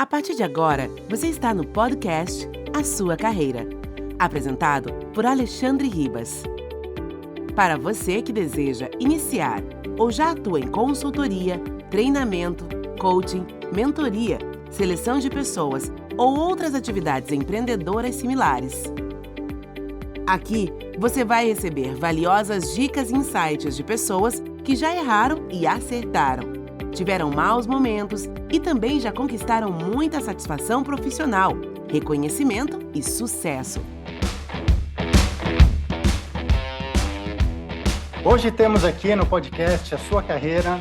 A partir de agora, você está no podcast A Sua Carreira, apresentado por Alexandre Ribas. Para você que deseja iniciar ou já atua em consultoria, treinamento, coaching, mentoria, seleção de pessoas ou outras atividades empreendedoras similares. Aqui você vai receber valiosas dicas e insights de pessoas que já erraram e acertaram, tiveram maus momentos e também já conquistaram muita satisfação profissional, reconhecimento e sucesso. Hoje temos aqui no podcast A Sua Carreira,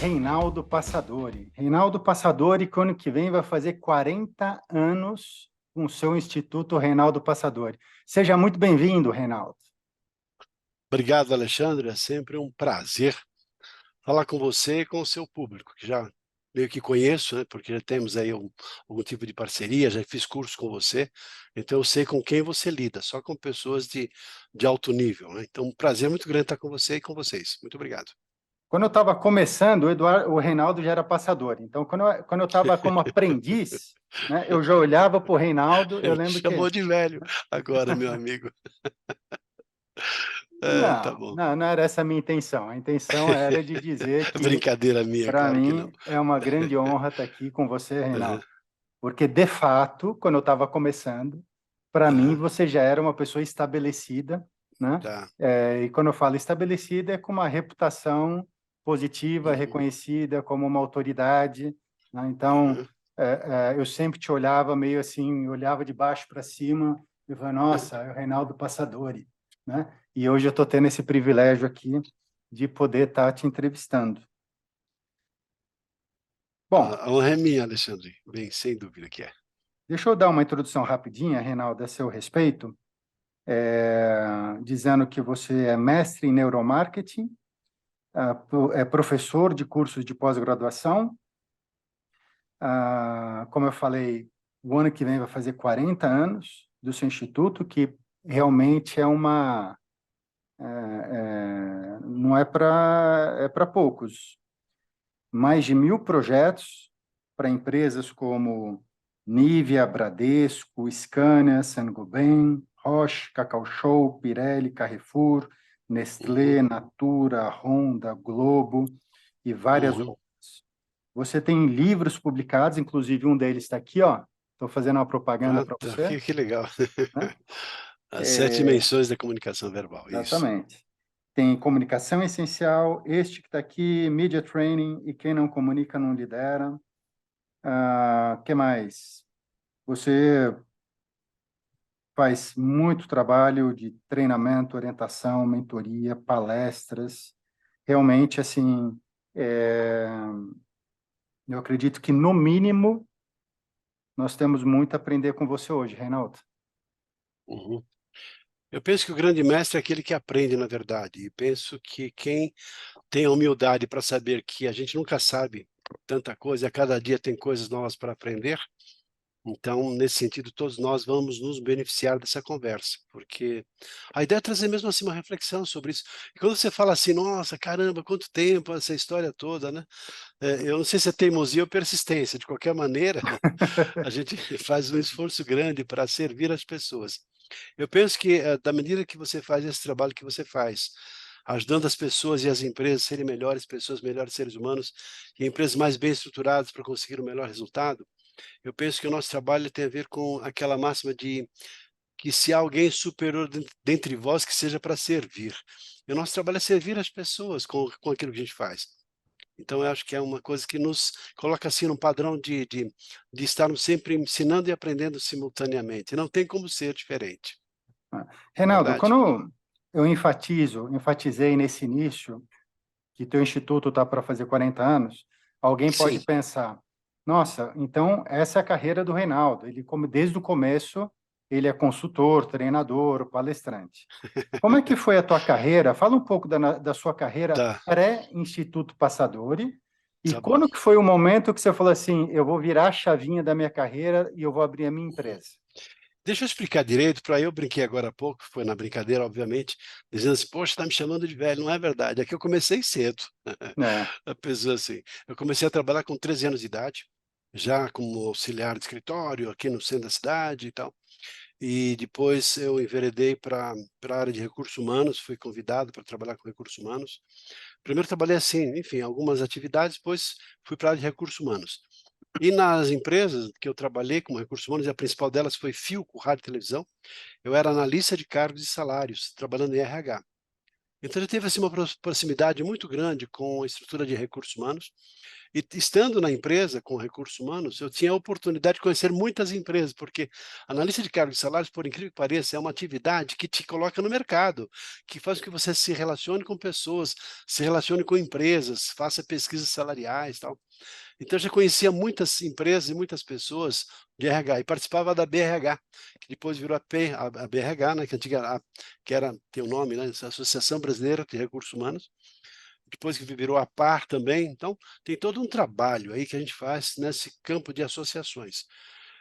Reinaldo Passadori. Reinaldo Passadori, que ano que vem vai fazer 40 anos com o seu Instituto Reinaldo Passadori. Seja muito bem-vindo, Reinaldo. Obrigado, Alexandre. É sempre um prazer falar com você e com o seu público, que já meio que conheço, né? Porque já temos aí algum tipo de parceria, já fiz curso com você, então eu sei com quem você lida, só com pessoas de alto nível, né? Então, um prazer muito grande estar com você e com vocês. Muito obrigado. Quando eu estava começando, o Reinaldo já era passador. Então, quando eu estava como aprendiz, né, eu já olhava para o Reinaldo, eu lembro que... Chamou de velho agora, meu amigo. Tá bom. Não era essa a minha intenção. A intenção era de dizer que, Brincadeira minha, para claro que mim, não. é uma grande honra estar aqui com você, Reinaldo. Porque, de fato, quando eu estava começando, para mim, você já era uma pessoa estabelecida, né? Tá. E quando eu falo estabelecida, é com uma reputação positiva, reconhecida como uma autoridade, né? Então, eu sempre te olhava meio assim, olhava de baixo para cima e falava, nossa, é o Reinaldo Passadori, né? E hoje eu estou tendo esse privilégio aqui de poder estar te entrevistando. Bom, A honra é minha, Alexandre. Bem, sem dúvida que é. deixa eu dar uma introdução rapidinha, Reinaldo, a seu respeito, dizendo que você é mestre em neuromarketing, é professor de cursos de pós-graduação. Como eu falei, o ano que vem vai fazer 40 anos do seu instituto, que realmente não é para poucos. Mais de 1.000 projetos para empresas como Nivea, Bradesco, Scania, Saint-Gobain, Roche, Cacau Show, Pirelli, Carrefour, Nestlé, Natura, Honda, Globo e várias outras. Você tem livros publicados, inclusive um deles está aqui, ó. Estou fazendo uma propaganda para você. Que legal. Né? As 7 dimensões da comunicação verbal. Exatamente. Isso. Tem Comunicação Essencial, este que está aqui, Media Training e Quem Não Comunica Não Lidera. Que mais? Você faz muito trabalho de treinamento, orientação, mentoria, palestras. Realmente, assim, eu acredito que, no mínimo, nós temos muito a aprender com você hoje, Reinaldo. Eu penso que o grande mestre é aquele que aprende, na verdade, e penso que quem tem a humildade para saber que a gente nunca sabe tanta coisa, a cada dia tem coisas novas para aprender, então, nesse sentido, todos nós vamos nos beneficiar dessa conversa, porque a ideia é trazer mesmo assim uma reflexão sobre isso. E quando você fala assim, nossa, caramba, quanto tempo essa história toda, né? Eu não sei se é teimosia ou persistência, de qualquer maneira, a gente faz um esforço grande para servir as pessoas. Eu penso que, da medida que você faz esse trabalho que você faz, ajudando as pessoas e as empresas a serem melhores pessoas, melhores seres humanos, e empresas mais bem estruturadas para conseguir o melhor resultado, eu penso que o nosso trabalho tem a ver com aquela máxima de que se há alguém superior dentre vós, que seja para servir. E o nosso trabalho é servir as pessoas com aquilo que a gente faz. Então, eu acho que é uma coisa que nos coloca assim num padrão de estarmos sempre ensinando e aprendendo simultaneamente. Não tem como ser diferente. Reinaldo, Verdade? quando eu enfatizei nesse início que teu instituto está para fazer 40 anos, alguém pode Sim. pensar, nossa, então essa é a carreira do Reinaldo. Ele, desde o começo, ele é consultor, treinador, palestrante. Como é que foi a tua carreira? Fala um pouco da sua carreira pré-Instituto Passadori e quando que foi o momento que você falou assim, eu vou virar a chavinha da minha carreira e eu vou abrir a minha empresa? Deixa eu explicar direito, para eu brinquei agora há pouco, foi na brincadeira, obviamente, dizendo assim, poxa, está me chamando de velho, não é verdade, é que eu comecei cedo, a pessoa assim, eu comecei a trabalhar com 13 anos de idade, já como auxiliar de escritório aqui no centro da cidade e tal. E depois eu enveredei para a área de recursos humanos, fui convidado para trabalhar com recursos humanos. Primeiro trabalhei assim, enfim, algumas atividades, depois fui para a área de recursos humanos. E nas empresas que eu trabalhei como recursos humanos, e a principal delas foi Philco, Rádio e Televisão, eu era analista de cargos e salários, trabalhando em RH. Então ele teve assim uma proximidade muito grande com a estrutura de recursos humanos, e estando na empresa com recursos humanos, eu tinha a oportunidade de conhecer muitas empresas, porque analista de cargos e salários, por incrível que pareça, é uma atividade que te coloca no mercado, que faz com que você se relacione com pessoas, se relacione com empresas, faça pesquisas salariais, tal. Então eu já conhecia muitas empresas e muitas pessoas de RH e participava da BRH, que depois virou a BRH, né, que que era, tem o nome, né, Associação Brasileira de Recursos Humanos, depois que virou a PAR também. Então tem todo um trabalho aí que a gente faz nesse campo de associações.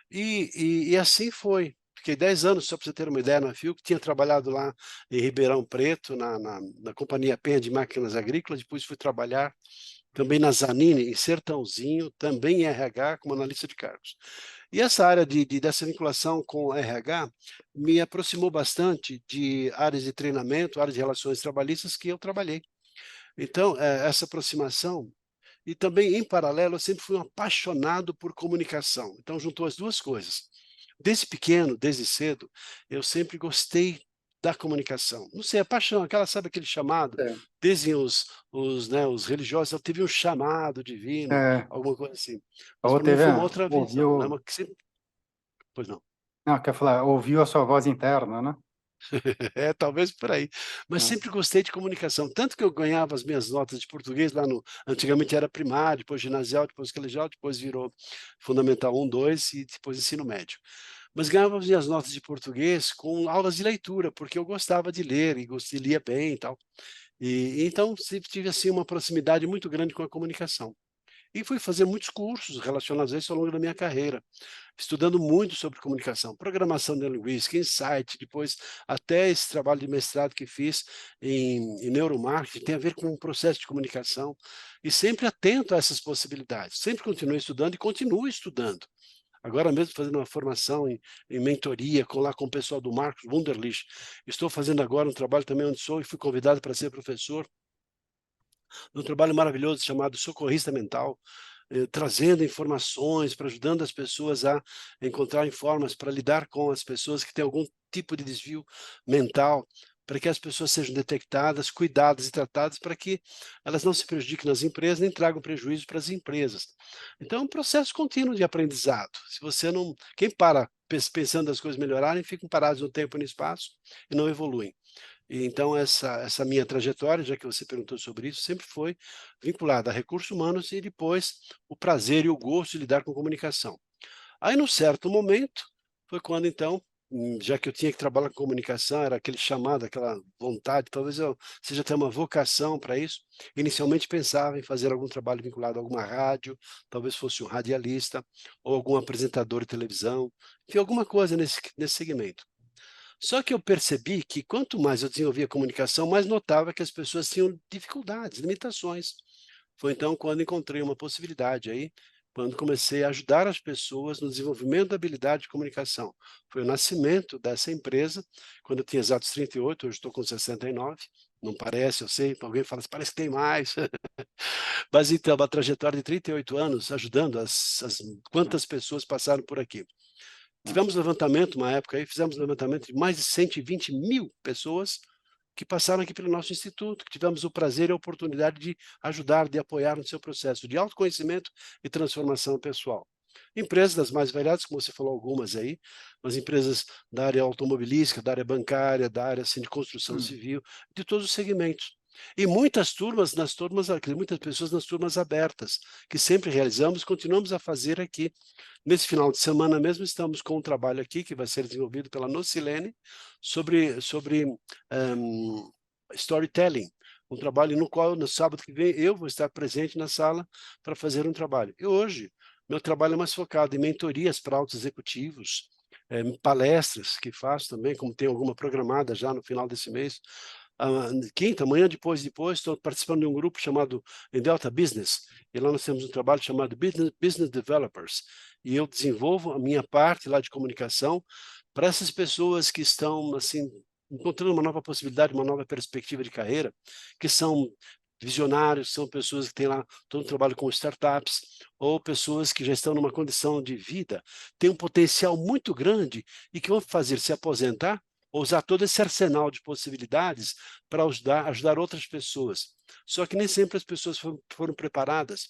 E assim foi. Fiquei 10 anos, só para você ter uma ideia, na Philco, tinha trabalhado lá em Ribeirão Preto, na Companhia Penha de Máquinas Agrícolas, depois fui trabalhar também na Zanini, em Sertãozinho, também em RH, como analista de cargos. E essa área dessa vinculação com o RH me aproximou bastante de áreas de treinamento, áreas de relações trabalhistas que eu trabalhei. Então, essa aproximação, e também, em paralelo, eu sempre fui um apaixonado por comunicação. Então, juntou as duas coisas. Desde pequeno, desde cedo, eu sempre gostei da comunicação. Não sei, a paixão, sabe aquele chamado? É, Dizem né, os religiosos, eu tive um chamado divino, é, alguma coisa assim. Mas ou para mim teve, foi uma outra visão, né? ouviu, Pois não. não, quer falar, ouviu a sua voz interna, né? É, talvez por aí. Mas É, sempre gostei de comunicação, tanto que eu ganhava as minhas notas de português lá no antigamente era primário, depois ginasial, depois colegial, depois virou fundamental 1, 2 e depois ensino médio. Mas ganhava as minhas notas de português com aulas de leitura, porque eu gostava de ler e lia bem e tal. E então sempre tive assim uma proximidade muito grande com a comunicação. E fui fazer muitos cursos relacionados a isso ao longo da minha carreira, estudando muito sobre comunicação, programação neurolinguística, insight, depois até esse trabalho de mestrado que fiz em neuromarketing, tem a ver com o processo de comunicação, e sempre atento a essas possibilidades. Sempre continuei estudando e continuo estudando. Agora mesmo fazendo uma formação em mentoria com o pessoal do Marcos Wunderlich. Estou fazendo agora um trabalho também onde sou e fui convidado para ser professor, um trabalho maravilhoso chamado Socorrista Mental, trazendo informações, para ajudando as pessoas a encontrarem formas para lidar com as pessoas que têm algum tipo de desvio mental, para que as pessoas sejam detectadas, cuidadas e tratadas, para que elas não se prejudiquem nas empresas, nem tragam prejuízo para as empresas. Então, é um processo contínuo de aprendizado. Se você não, quem para pensando as coisas melhorarem, ficam parados no tempo e no espaço e não evoluem. E então essa minha trajetória, já que você perguntou sobre isso, sempre foi vinculada a recursos humanos e depois o prazer e o gosto de lidar com comunicação. Aí, num certo momento, foi quando então, já que eu tinha que trabalhar com comunicação, era aquele chamado, aquela vontade, talvez eu seja até uma vocação para isso. Inicialmente pensava em fazer algum trabalho vinculado a alguma rádio, talvez fosse um radialista ou algum apresentador de televisão, enfim, alguma coisa nesse segmento. Só que eu percebi que quanto mais eu desenvolvia a comunicação, mais notava que as pessoas tinham dificuldades, limitações. Foi então quando encontrei uma possibilidade aí, quando comecei a ajudar as pessoas no desenvolvimento da habilidade de comunicação. Foi o nascimento dessa empresa, quando eu tinha exatos 38, hoje estou com 69, não parece, eu sei, alguém fala assim, parece que tem mais. Mas então, uma trajetória de 38 anos ajudando quantas pessoas passaram por aqui. Tivemos levantamento, uma época aí, fizemos levantamento de mais de 120 mil pessoas que passaram aqui pelo nosso instituto, que tivemos o prazer e a oportunidade de ajudar, de apoiar no seu processo de autoconhecimento e transformação pessoal. Empresas das mais variadas, como você falou algumas aí, mas empresas da área automobilística, da área bancária, da área assim, de construção hum, civil, de todos os segmentos. E muitas turmas, muitas pessoas nas turmas abertas, que sempre realizamos, continuamos a fazer aqui. Nesse final de semana mesmo, estamos com um trabalho aqui que vai ser desenvolvido pela Nocilene sobre storytelling, um trabalho no qual, no sábado que vem, eu vou estar presente na sala para fazer um trabalho. E hoje, meu trabalho é mais focado em mentorias para altos executivos, palestras que faço também, como tem alguma programada já no final desse mês, quinta, amanhã depois, estou participando de um grupo chamado Delta Business, e lá nós temos um trabalho chamado Business Developers, e eu desenvolvo a minha parte lá de comunicação para essas pessoas que estão, assim, encontrando uma nova possibilidade, uma nova perspectiva de carreira, que são visionários, são pessoas que têm lá todo um trabalho com startups, ou pessoas que já estão numa condição de vida, têm um potencial muito grande e que vão fazer se aposentar, ou usar todo esse arsenal de possibilidades para ajudar outras pessoas. Só que nem sempre as pessoas foram preparadas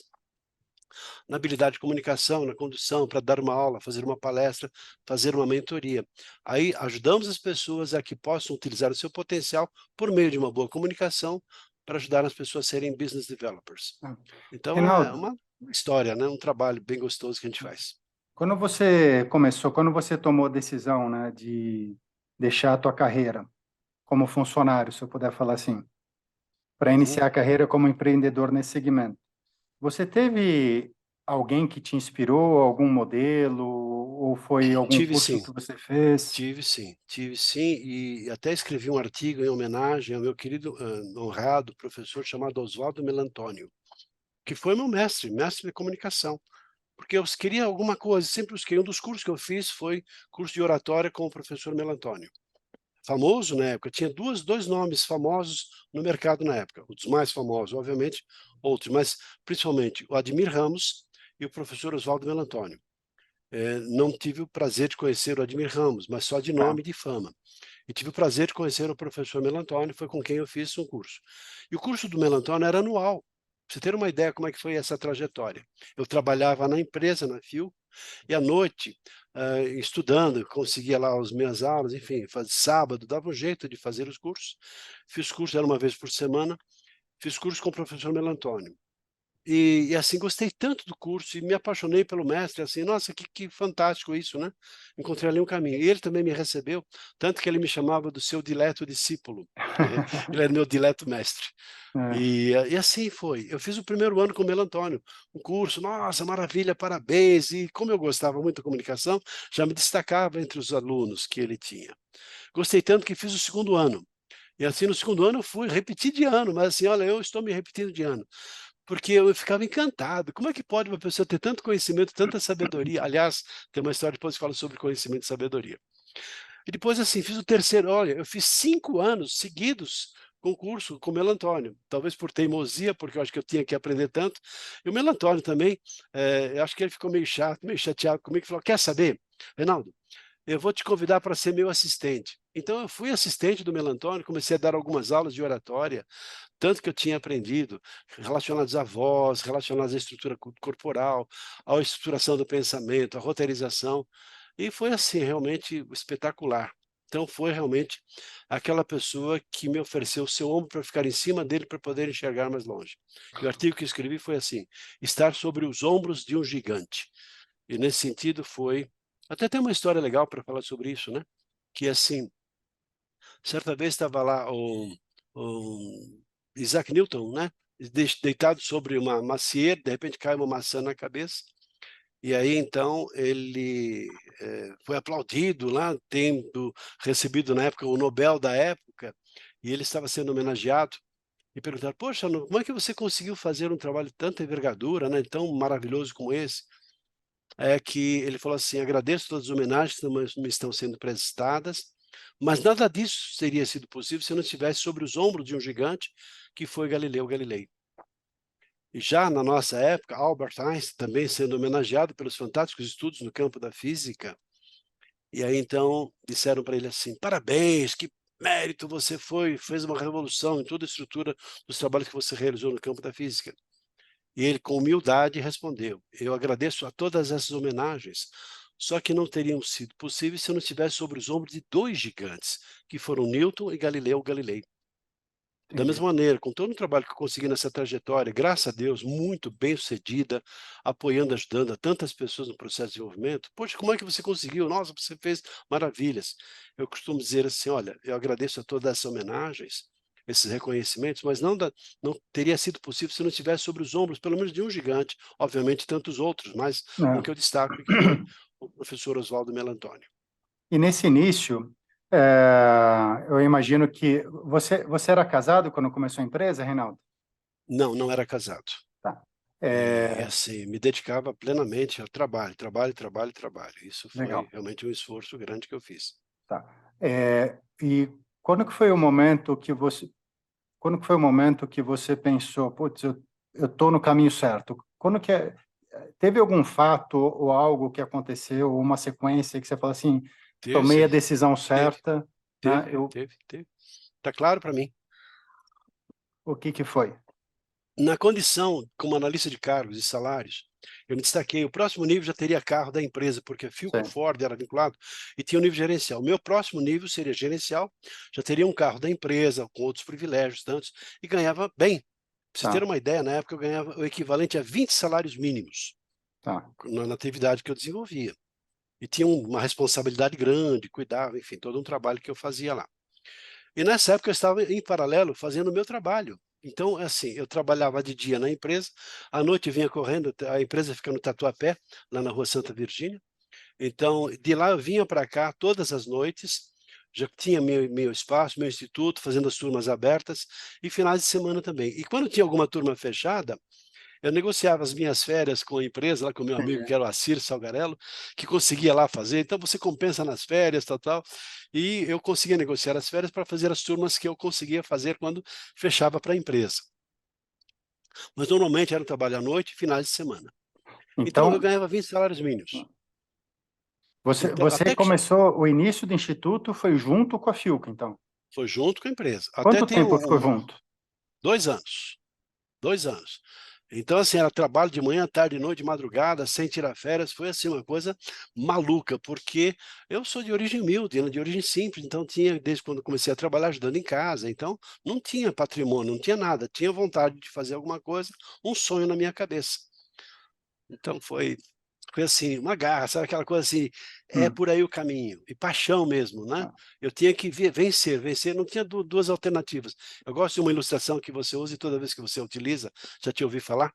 na habilidade de comunicação, na condução, para dar uma aula, fazer uma palestra, fazer uma mentoria. Aí ajudamos as pessoas a que possam utilizar o seu potencial por meio de uma boa comunicação para ajudar as pessoas a serem business developers. Então é Reinaldo, uma história, né? Um trabalho bem gostoso que a gente faz. quando você tomou a decisão, né, de deixar a tua carreira como funcionário, se eu puder falar assim, para Uhum. iniciar a carreira como empreendedor nesse segmento, você teve alguém que te inspirou, algum modelo, ou foi algum Tive curso sim. que você fez? Tive sim, e até escrevi um artigo em homenagem ao meu querido, honrado professor chamado Oswaldo Melantônio, que foi meu mestre de comunicação, porque eu queria alguma coisa, sempre busquei. Um dos cursos que eu fiz foi curso de oratória com o professor Melantônio, famoso na época, tinha dois nomes famosos no mercado na época, os mais famosos, obviamente, outros, mas principalmente o Admir Ramos e o professor Oswaldo Melantônio. Não tive o prazer de conhecer o Admir Ramos, mas só de Tá. nome e de fama. E tive o prazer de conhecer o professor Melantônio, foi com quem eu fiz um curso. E o curso do Melantônio era anual, para você ter uma ideia como é que foi essa trajetória. Eu trabalhava na empresa, na FIO, e à noite, estudando, conseguia lá as minhas aulas, enfim, sábado, dava um jeito de fazer os cursos. Fiz curso, era uma vez por semana, fiz curso com o professor Melantônio. E assim, gostei tanto do curso e me apaixonei pelo mestre, assim, nossa, que fantástico isso, né? Encontrei ali um caminho. E ele também me recebeu, tanto que ele me chamava do seu dileto discípulo. Ele era meu dileto mestre. É. E assim foi. Eu fiz o primeiro ano com o Melantônio, um curso, nossa, maravilha, parabéns. E como eu gostava muito da comunicação, já me destacava entre os alunos que ele tinha. Gostei tanto que fiz o segundo ano. E assim, no segundo ano eu fui repetir de ano, mas assim, olha, eu estou me repetindo de ano, porque eu ficava encantado. Como é que pode uma pessoa ter tanto conhecimento, tanta sabedoria? Aliás, tem uma história depois que fala sobre conhecimento e sabedoria. E depois, assim, fiz o terceiro. Olha, eu fiz 5 anos seguidos com o curso com o Melantônio, talvez por teimosia, porque eu acho que eu tinha que aprender tanto. E o Melantônio também, eu acho que ele ficou meio chato, meio chateado comigo, falou: quer saber, Reinaldo, eu vou te convidar para ser meu assistente. Então eu fui assistente do Melantônio, comecei a dar algumas aulas de oratória, tanto que eu tinha aprendido, relacionados à voz, relacionados à estrutura corporal, à estruturação do pensamento, à roteirização, e foi assim, realmente espetacular. Então foi realmente aquela pessoa que me ofereceu o seu ombro para ficar em cima dele para poder enxergar mais longe. E o artigo que eu escrevi foi assim: estar sobre os ombros de um gigante. E nesse sentido foi, até tem uma história legal para falar sobre isso, né? Que assim, certa vez estava lá o Isaac Newton, né? Deitado sobre uma macieira, de repente cai uma maçã na cabeça, e aí então ele foi aplaudido lá, tendo recebido na época o Nobel da época, e ele estava sendo homenageado, e perguntaram: poxa, como é que você conseguiu fazer um trabalho de tanta envergadura, né, tão maravilhoso como esse? É que ele falou assim: agradeço todas as homenagens que me estão sendo prestadas, mas nada disso teria sido possível se eu não estivesse sobre os ombros de um gigante que foi Galileu Galilei. E já na nossa época, Albert Einstein também sendo homenageado pelos fantásticos estudos no campo da física, e aí então disseram para ele assim: parabéns, que mérito você fez uma revolução em toda a estrutura dos trabalhos que você realizou no campo da física. E ele, com humildade, respondeu: eu agradeço a todas essas homenagens, só que não teriam sido possíveis se eu não estivesse sobre os ombros de 2 gigantes, que foram Newton e Galileu Galilei. Da Entendi. mesma maneira, com todo o trabalho que eu consegui nessa trajetória, graças a Deus, muito bem-sucedida, apoiando, ajudando a tantas pessoas no processo de desenvolvimento, poxa, como é que você conseguiu? Nossa, você fez maravilhas. Eu costumo dizer assim: olha, eu agradeço a todas essas homenagens, esses reconhecimentos, mas não teria sido possível se eu não estivesse sobre os ombros, pelo menos de um gigante, obviamente tantos outros, mas um É. que eu destaco, que foi o professor Oswaldo Melantônio. E nesse início, Eu imagino que você era casado quando começou a empresa, Reinaldo? Não, não era casado. Tá. E assim, me dedicava plenamente ao trabalho, trabalho, trabalho, trabalho. Isso foi Legal. realmente um esforço grande que eu fiz. Tá. E quando que foi o momento que você pensou, putz, eu tô no caminho certo? Teve algum fato ou algo que aconteceu, ou uma sequência que você fala assim, Teve, tomei a sim. decisão Teve, certa, né? teve, teve, teve. Tá claro para mim. O que foi? Na condição como analista de cargos e salários, eu me destaquei. O próximo nível já teria carro da empresa, porque a Philco Sim, Ford era vinculado e tinha o nível gerencial. O meu próximo nível seria gerencial, já teria um carro da empresa, com outros privilégios, tantos, e ganhava bem. Para vocês tá, terem uma ideia, na época eu ganhava o equivalente a 20 salários mínimos tá. na atividade que eu desenvolvia. E tinha uma responsabilidade grande, cuidava, enfim, todo um trabalho que eu fazia lá. E nessa época eu estava em paralelo fazendo o meu trabalho. Então, assim, eu trabalhava de dia na empresa, à noite eu vinha correndo, a empresa fica no Tatuapé, lá na rua Santa Virgínia. Então, de lá eu vinha para cá todas as noites, já tinha meu espaço, meu instituto, fazendo as turmas abertas, e finais de semana também. E quando tinha alguma turma fechada, eu negociava as minhas férias com a empresa, lá com o meu amigo, Entendi. que era o Assir Salgarello, que conseguia lá fazer. Então, você compensa nas férias, tal, tal. E eu conseguia negociar as férias para fazer as turmas que eu conseguia fazer quando fechava para a empresa. Mas normalmente era um trabalho à noite e finais de semana. Então, eu Então, ganhava 20 salários mínimos. Então, você até que começou, o início do instituto foi junto com a Philco, então. foi junto com a empresa. Até Quanto tem tempo ficou junto? 2 anos. 2 anos. Então, assim, era trabalho de manhã, tarde, noite, de madrugada, sem tirar férias. Foi, assim, uma coisa maluca, porque eu sou de origem humilde, de origem simples, então tinha, desde quando comecei a trabalhar, ajudando em casa, então não tinha patrimônio, não tinha nada, tinha vontade de fazer alguma coisa, um sonho na minha cabeça. Então foi assim, uma garra, sabe aquela coisa assim, é Hum, por aí o caminho, e paixão mesmo, né. tá. Eu tinha que vencer, vencer, não tinha duas alternativas. Eu gosto de uma ilustração que você usa e toda vez que você utiliza, já te ouvi falar,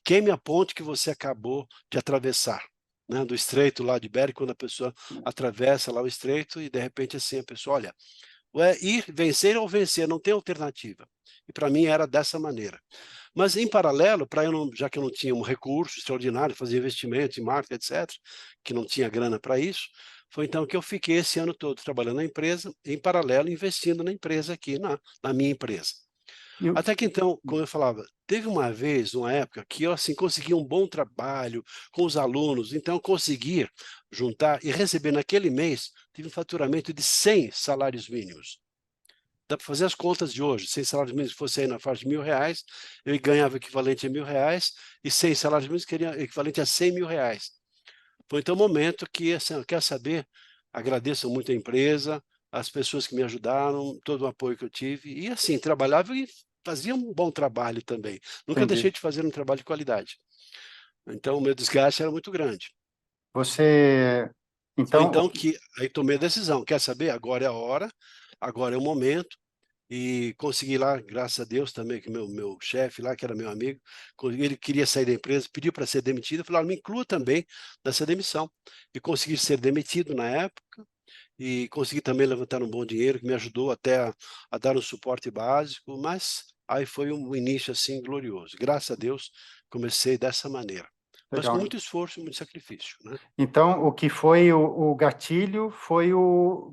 queime a ponte que você acabou de atravessar, né, do estreito lá de Bering, quando a pessoa atravessa lá o estreito e de repente assim a pessoa: "Olha, ou é ir, vencer ou vencer, não tem alternativa". E para mim era dessa maneira. Mas em paralelo, para eu não, já que eu não tinha um recurso extraordinário, fazer investimentos em marketing, etc., que não tinha grana para isso, foi então que eu fiquei esse ano todo trabalhando na empresa, em paralelo investindo na empresa aqui, na minha empresa. E o- Até que então, como eu falava, teve uma vez, uma época, que eu assim consegui um bom trabalho com os alunos, então eu consegui juntar e receber naquele mês, tive um faturamento de 100 salários mínimos. Dá para fazer as contas de hoje, 100 salários mínimos fosse aí na faixa de R$ 1.000, eu ganhava equivalente a R$ 1.000, e 100 salários mínimos queria equivalente a R$ 100.000. Foi então o momento que, assim, quer saber, agradeço muito a empresa, as pessoas que me ajudaram, todo o apoio que eu tive, e assim, trabalhava e fazia um bom trabalho também. Nunca Entendi. deixei de fazer um trabalho de qualidade. Então o meu desgaste era muito grande. Você, Foi então, então que aí tomei a decisão, quer saber? Agora é a hora, agora é o momento. E consegui lá, graças a Deus também, que meu chefe lá, que era meu amigo, ele queria sair da empresa, pediu para ser demitido, eu falei: "Olha, me inclua também nessa demissão". E consegui ser demitido na época, e consegui também levantar um bom dinheiro, que me ajudou até a dar um suporte básico, mas aí foi um início, assim, glorioso. Graças a Deus, comecei dessa maneira, mas com legal. muito esforço e muito sacrifício, né. Então, o que foi o gatilho foi o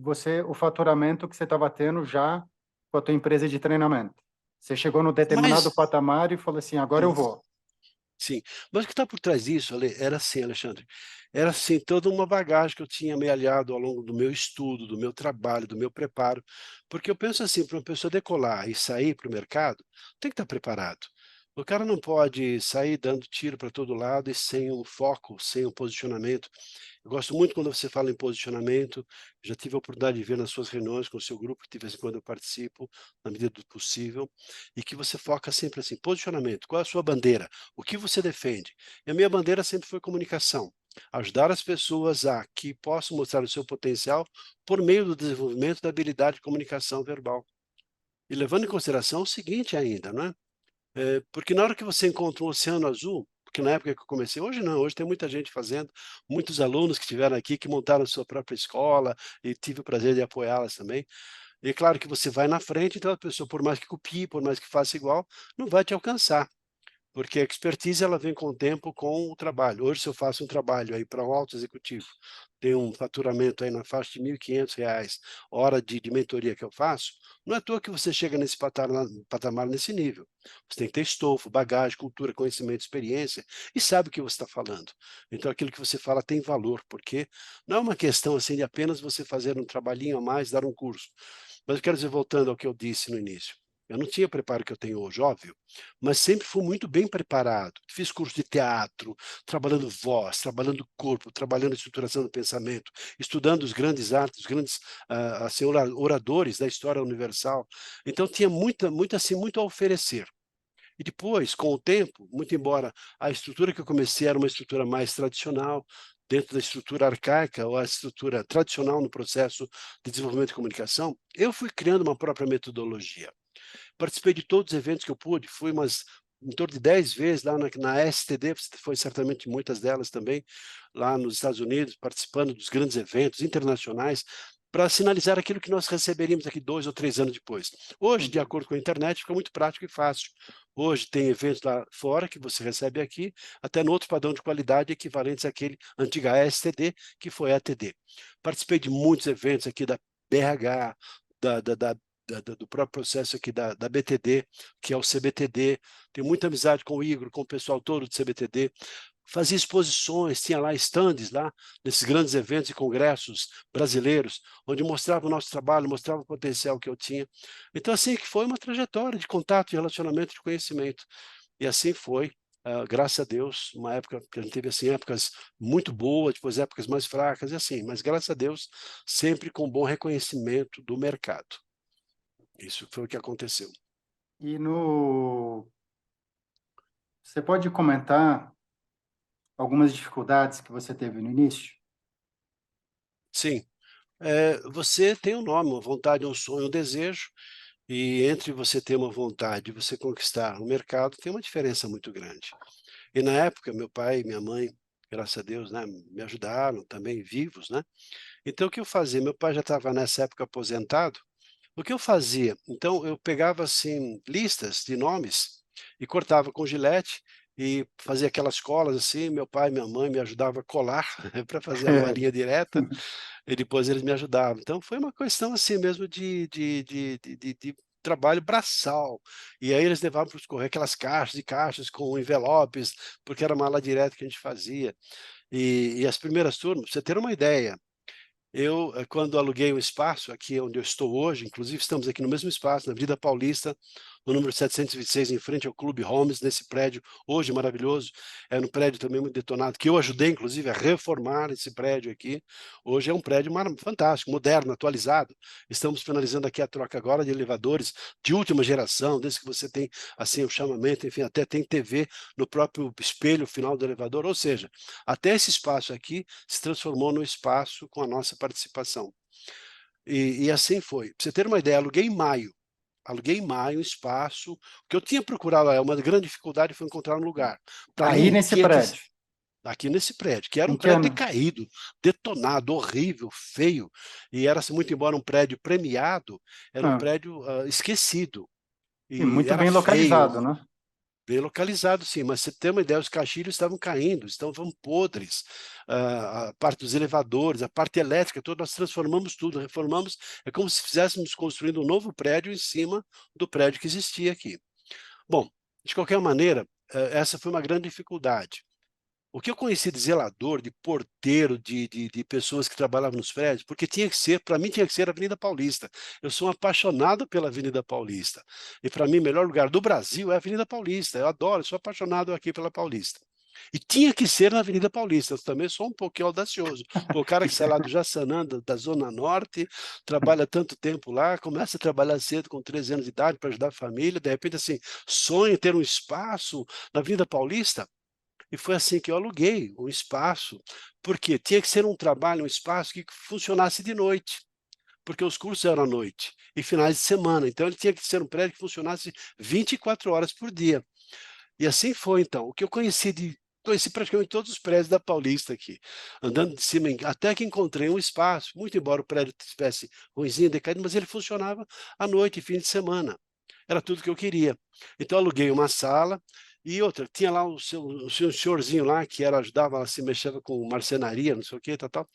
faturamento que você estava tendo já com a tua empresa de treinamento. Você chegou no determinado Mas patamar e falou assim, agora eu vou. sim, mas o que está por trás disso, era assim, Alexandre, era assim toda uma bagagem que eu tinha me aliado ao longo do meu estudo, do meu trabalho, do meu preparo, porque eu penso assim, para uma pessoa decolar e sair para o mercado, tem que estar preparado. O cara não pode sair dando tiro para todo lado e sem um foco, sem um posicionamento. Eu gosto muito quando você fala em posicionamento, já tive a oportunidade de ver nas suas reuniões com o seu grupo, que de vez em quando eu participo, na medida do possível, e que você foca sempre assim, posicionamento, qual é a sua bandeira? O que você defende? E a minha bandeira sempre foi comunicação. Ajudar as pessoas a que possam mostrar o seu potencial por meio do desenvolvimento da habilidade de comunicação verbal. E levando em consideração o seguinte ainda, não é? Porque na hora que você encontra um oceano azul, porque na época que eu comecei, hoje não, hoje tem muita gente fazendo, muitos alunos que estiveram aqui, que montaram a sua própria escola, e tive o prazer de apoiá-las também. E claro que você vai na frente, então a pessoa, por mais que copie, por mais que faça igual, não vai te alcançar. Porque a expertise ela vem com o tempo, com o trabalho. Hoje, se eu faço um trabalho aí para um alto executivo, tem um faturamento aí na faixa de R$ 1.500, hora de mentoria que eu faço, não é à toa que você chega nesse patamar nesse nível. Você tem que ter estofo, bagagem, cultura, conhecimento, experiência e sabe o que você está falando. Então, aquilo que você fala tem valor, porque não é uma questão assim de apenas você fazer um trabalhinho a mais, dar um curso. Mas eu quero dizer, voltando ao que eu disse no início, eu não tinha o preparo que eu tenho hoje, óbvio, mas sempre fui muito bem preparado. Fiz curso de teatro, trabalhando voz, trabalhando corpo, trabalhando estruturação do pensamento, estudando os grandes artes, os grandes assim, oradores da história universal. Então tinha muito a oferecer. E depois, com o tempo, muito embora a estrutura que eu comecei era uma estrutura mais tradicional, dentro da estrutura arcaica ou a estrutura tradicional no processo de desenvolvimento de comunicação, eu fui criando uma própria metodologia. Participei de todos os eventos que eu pude, fui em torno de 10 vezes lá na STD, foi certamente muitas delas também, lá nos Estados Unidos, participando dos grandes eventos internacionais, para sinalizar aquilo que nós receberíamos daqui 2 ou 3 anos depois. Hoje, de acordo com a internet, fica muito prático e fácil. Hoje tem eventos lá fora que você recebe aqui, até no outro padrão de qualidade equivalentes àquele antiga STD, que foi a ATD. Participei de muitos eventos aqui da BRH, do próprio processo aqui da BTD, que é o CBTD, tenho muita amizade com o Igor, com o pessoal todo do CBTD, fazia exposições, tinha lá estandes lá, nesses grandes eventos e congressos brasileiros, onde mostrava o nosso trabalho, mostrava o potencial que eu tinha. Então, assim, que foi uma trajetória de contato, de relacionamento, de conhecimento. E assim foi, graças a Deus, uma época que a gente teve assim, épocas muito boas, depois épocas mais fracas, e assim, mas graças a Deus, sempre com bom reconhecimento do mercado. Isso foi o que aconteceu. E você pode comentar algumas dificuldades que você teve no início? Sim. Você tem um nome, uma vontade, um sonho, um desejo, e entre você ter uma vontade e você conquistar o mercado, tem uma diferença muito grande. E na época, meu pai e minha mãe, graças a Deus, né, me ajudaram também, vivos, né? Então, o que eu fazia? Meu pai já estava nessa época aposentado. O que eu fazia? Então, eu pegava, assim, listas de nomes e cortava com gilete e fazia aquelas colas, assim, meu pai e minha mãe me ajudavam a colar para fazer uma linha direta, e depois eles me ajudavam. Então, foi uma questão, assim, mesmo de trabalho braçal. E aí eles levavam para os correios aquelas caixas e caixas com envelopes, porque era mala direta que a gente fazia. E as primeiras turmas, para você ter uma ideia, eu, quando aluguei um espaço aqui onde eu estou hoje, inclusive estamos aqui no mesmo espaço, na Avenida Paulista, no número 726, em frente ao Clube Holmes, nesse prédio, hoje maravilhoso, é um prédio também muito detonado, que eu ajudei, inclusive, a reformar esse prédio aqui. Hoje é um prédio fantástico, moderno, atualizado. Estamos finalizando aqui a troca agora de elevadores de última geração, desde que você tem, assim, o chamamento, enfim, até tem TV no próprio espelho final do elevador, ou seja, até esse espaço aqui se transformou num espaço com a nossa participação. E assim foi. Para você ter uma ideia, aluguei em maio um espaço. O que eu tinha procurado, uma grande dificuldade foi encontrar um lugar. Para Aí mim, nesse prédio. aqui nesse prédio, que era Em um que prédio ano? decaído, detonado, horrível, feio, e era, muito embora um prédio premiado, era um Ah, prédio esquecido, e e muito era bem localizado, feio, né? bem localizado, sim, mas você tem uma ideia, os caixilhos estavam caindo, estavam podres, a parte dos elevadores, a parte elétrica, toda, nós transformamos tudo, reformamos, é como se fizéssemos construindo um novo prédio em cima do prédio que existia aqui. Bom, de qualquer maneira, essa foi uma grande dificuldade. O que eu conheci de zelador, de porteiro, de pessoas que trabalhavam nos prédios, porque tinha que ser, para mim tinha que ser a Avenida Paulista. Eu sou apaixonado pela Avenida Paulista. E para mim, o melhor lugar do Brasil é a Avenida Paulista. Eu adoro, sou apaixonado aqui pela Paulista. E tinha que ser na Avenida Paulista. Eu também sou um pouquinho audacioso. O cara que sai lá do Jaçanã, da Zona Norte, trabalha tanto tempo lá, começa a trabalhar cedo, com 13 anos de idade, para ajudar a família, de repente, assim, sonha em ter um espaço na Avenida Paulista. E foi assim que eu aluguei um espaço, porque tinha que ser um trabalho, um espaço que funcionasse de noite, porque os cursos eram à noite e finais de semana. Então, ele tinha que ser um prédio que funcionasse 24 horas por dia. E assim foi, então. O que eu conheci praticamente todos os prédios da Paulista aqui, andando de cima, até que encontrei um espaço, muito embora o prédio estivesse ruinzinho, decaído, mas ele funcionava à noite e fim de semana. Era tudo que eu queria. Então, aluguei uma sala e outra. Tinha lá o seu senhorzinho lá, que ajudava, se mexendo com marcenaria, não sei o que, tal, tal.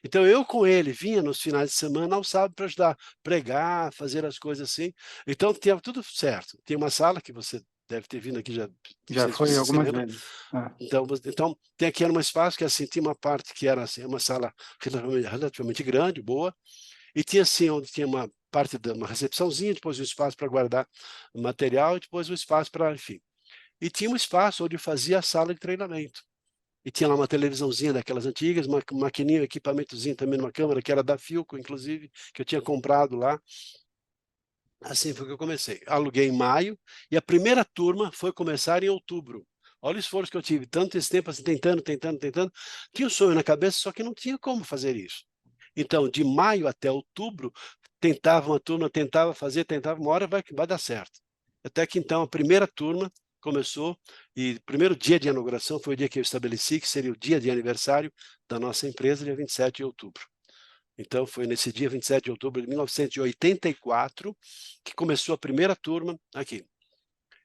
Então, eu com ele vinha nos finais de semana ao sábado para ajudar, pregar, fazer as coisas assim. Então, tinha tudo certo. Tinha uma sala que você deve ter vindo aqui já, não Já sei se foi você se algumas lembra. vezes. Ah, Então tem aqui era um espaço que assim tinha uma parte que era assim uma sala relativamente grande, boa, e tinha assim onde tinha uma parte de uma recepçãozinha, depois um espaço para guardar material e depois um espaço para, enfim. E tinha um espaço onde eu fazia a sala de treinamento. E tinha lá uma televisãozinha daquelas antigas, uma maquininha, um equipamentozinho também, numa câmera que era da Philco, inclusive, que eu tinha comprado lá. Assim foi que eu comecei. Aluguei em maio e a primeira turma foi começar em outubro. Olha o esforço que eu tive, tanto esse tempo assim, tentando. Tinha um sonho na cabeça, só que não tinha como fazer isso. Então, de maio até outubro, tentava uma turma, tentava, uma hora vai dar certo. Até que então a primeira turma começou e o primeiro dia de inauguração foi o dia que eu estabeleci, que seria o dia de aniversário da nossa empresa, dia 27 de outubro. Então, foi nesse dia 27 de outubro de 1984 que começou a primeira turma aqui.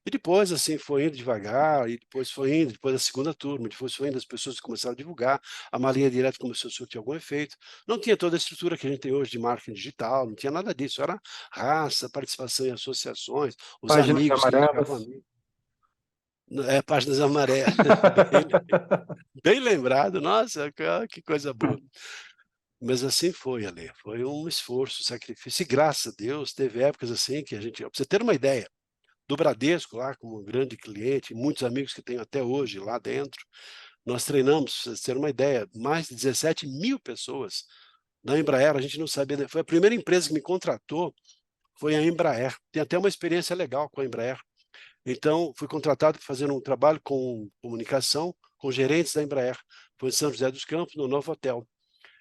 E depois, assim, foi indo devagar, e depois foi indo, depois a segunda turma, depois foi indo, as pessoas começaram a divulgar, a malinha direta começou a surtir algum efeito. Não tinha toda a estrutura que a gente tem hoje de marketing digital, não tinha nada disso, era raça, participação em associações, os páginas amigos que indicavam amarelas. amigos. Páginas amarelas, bem lembrado, nossa, que coisa boa. Mas assim foi, Ale, foi um esforço, sacrifício, e graças a Deus teve épocas assim que a gente, para você ter uma ideia, do Bradesco lá como um grande cliente, muitos amigos que tenho até hoje lá dentro, nós treinamos, para você ter uma ideia, mais de 17 mil pessoas. Na Embraer, a gente não sabia, foi a primeira empresa que me contratou, foi a Embraer, tem até uma experiência legal com a Embraer. Então, fui contratado para fazer um trabalho com comunicação com gerentes da Embraer, foi em São José dos Campos, no novo hotel.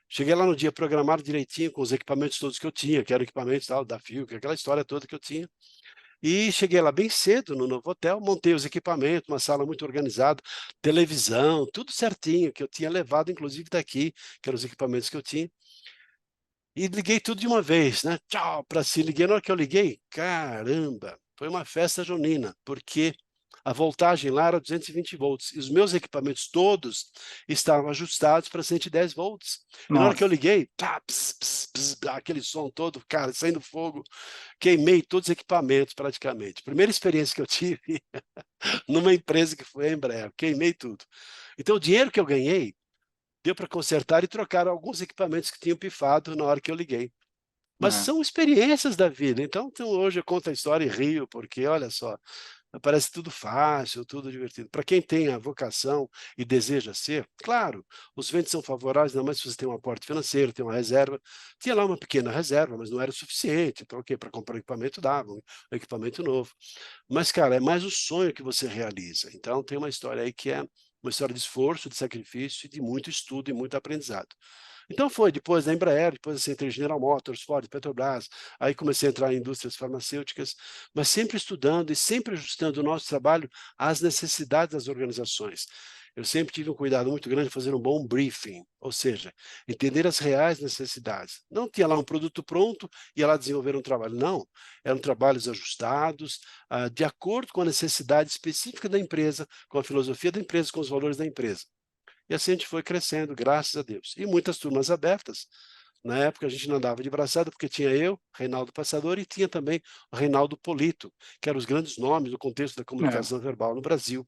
Cheguei lá no dia programado direitinho, com os equipamentos todos que eu tinha, que eram equipamentos tal, da Philco, aquela história toda que eu tinha. E cheguei lá bem cedo no novo hotel, montei os equipamentos, uma sala muito organizada, televisão, tudo certinho, que eu tinha levado, inclusive, daqui, que eram os equipamentos que eu tinha. E liguei tudo de uma vez, né? Tchau, para si. Liguei, na hora que eu liguei, caramba, foi uma festa junina, porque a voltagem lá era 220 volts e os meus equipamentos todos estavam ajustados para 110 volts. E na hora que eu Nossa, liguei, tá, pss, pss, pss, aquele som todo, cara, saindo fogo, queimei todos os equipamentos praticamente. Primeira experiência que eu tive numa empresa que foi a Embraer, queimei tudo. Então o dinheiro que eu ganhei deu para consertar e trocar alguns equipamentos que tinham pifado na hora que eu liguei. Mas é, são experiências da vida. Então, hoje eu conto a história e rio, porque olha só, parece tudo fácil, tudo divertido. Para quem tem a vocação e deseja ser, claro, os ventos são favoráveis, ainda mais se você tem um aporte financeiro, tem uma reserva. Tinha lá uma pequena reserva, mas não era o suficiente. Então, o quê? Para comprar um equipamento dava, um equipamento novo. Mas, cara, é mais o sonho que você realiza. Então, tem uma história aí que é uma história de esforço, de sacrifício, de muito estudo e muito aprendizado. Então foi depois da Embraer, depois assim, entrei em General Motors, Ford, Petrobras, aí comecei a entrar em indústrias farmacêuticas, mas sempre estudando e sempre ajustando o nosso trabalho às necessidades das organizações. Eu sempre tive um cuidado muito grande de fazer um bom briefing, ou seja, entender as reais necessidades. Não tinha lá um produto pronto e ia lá desenvolver um trabalho, não. Eram trabalhos ajustados, de acordo com a necessidade específica da empresa, com a filosofia da empresa, com os valores da empresa. E assim a gente foi crescendo, graças a Deus. E muitas turmas abertas. Na época a gente não andava de braçada, porque tinha eu, Reinaldo Passador, e tinha também o Reinaldo Polito, que eram os grandes nomes do contexto da é. comunicação verbal no Brasil.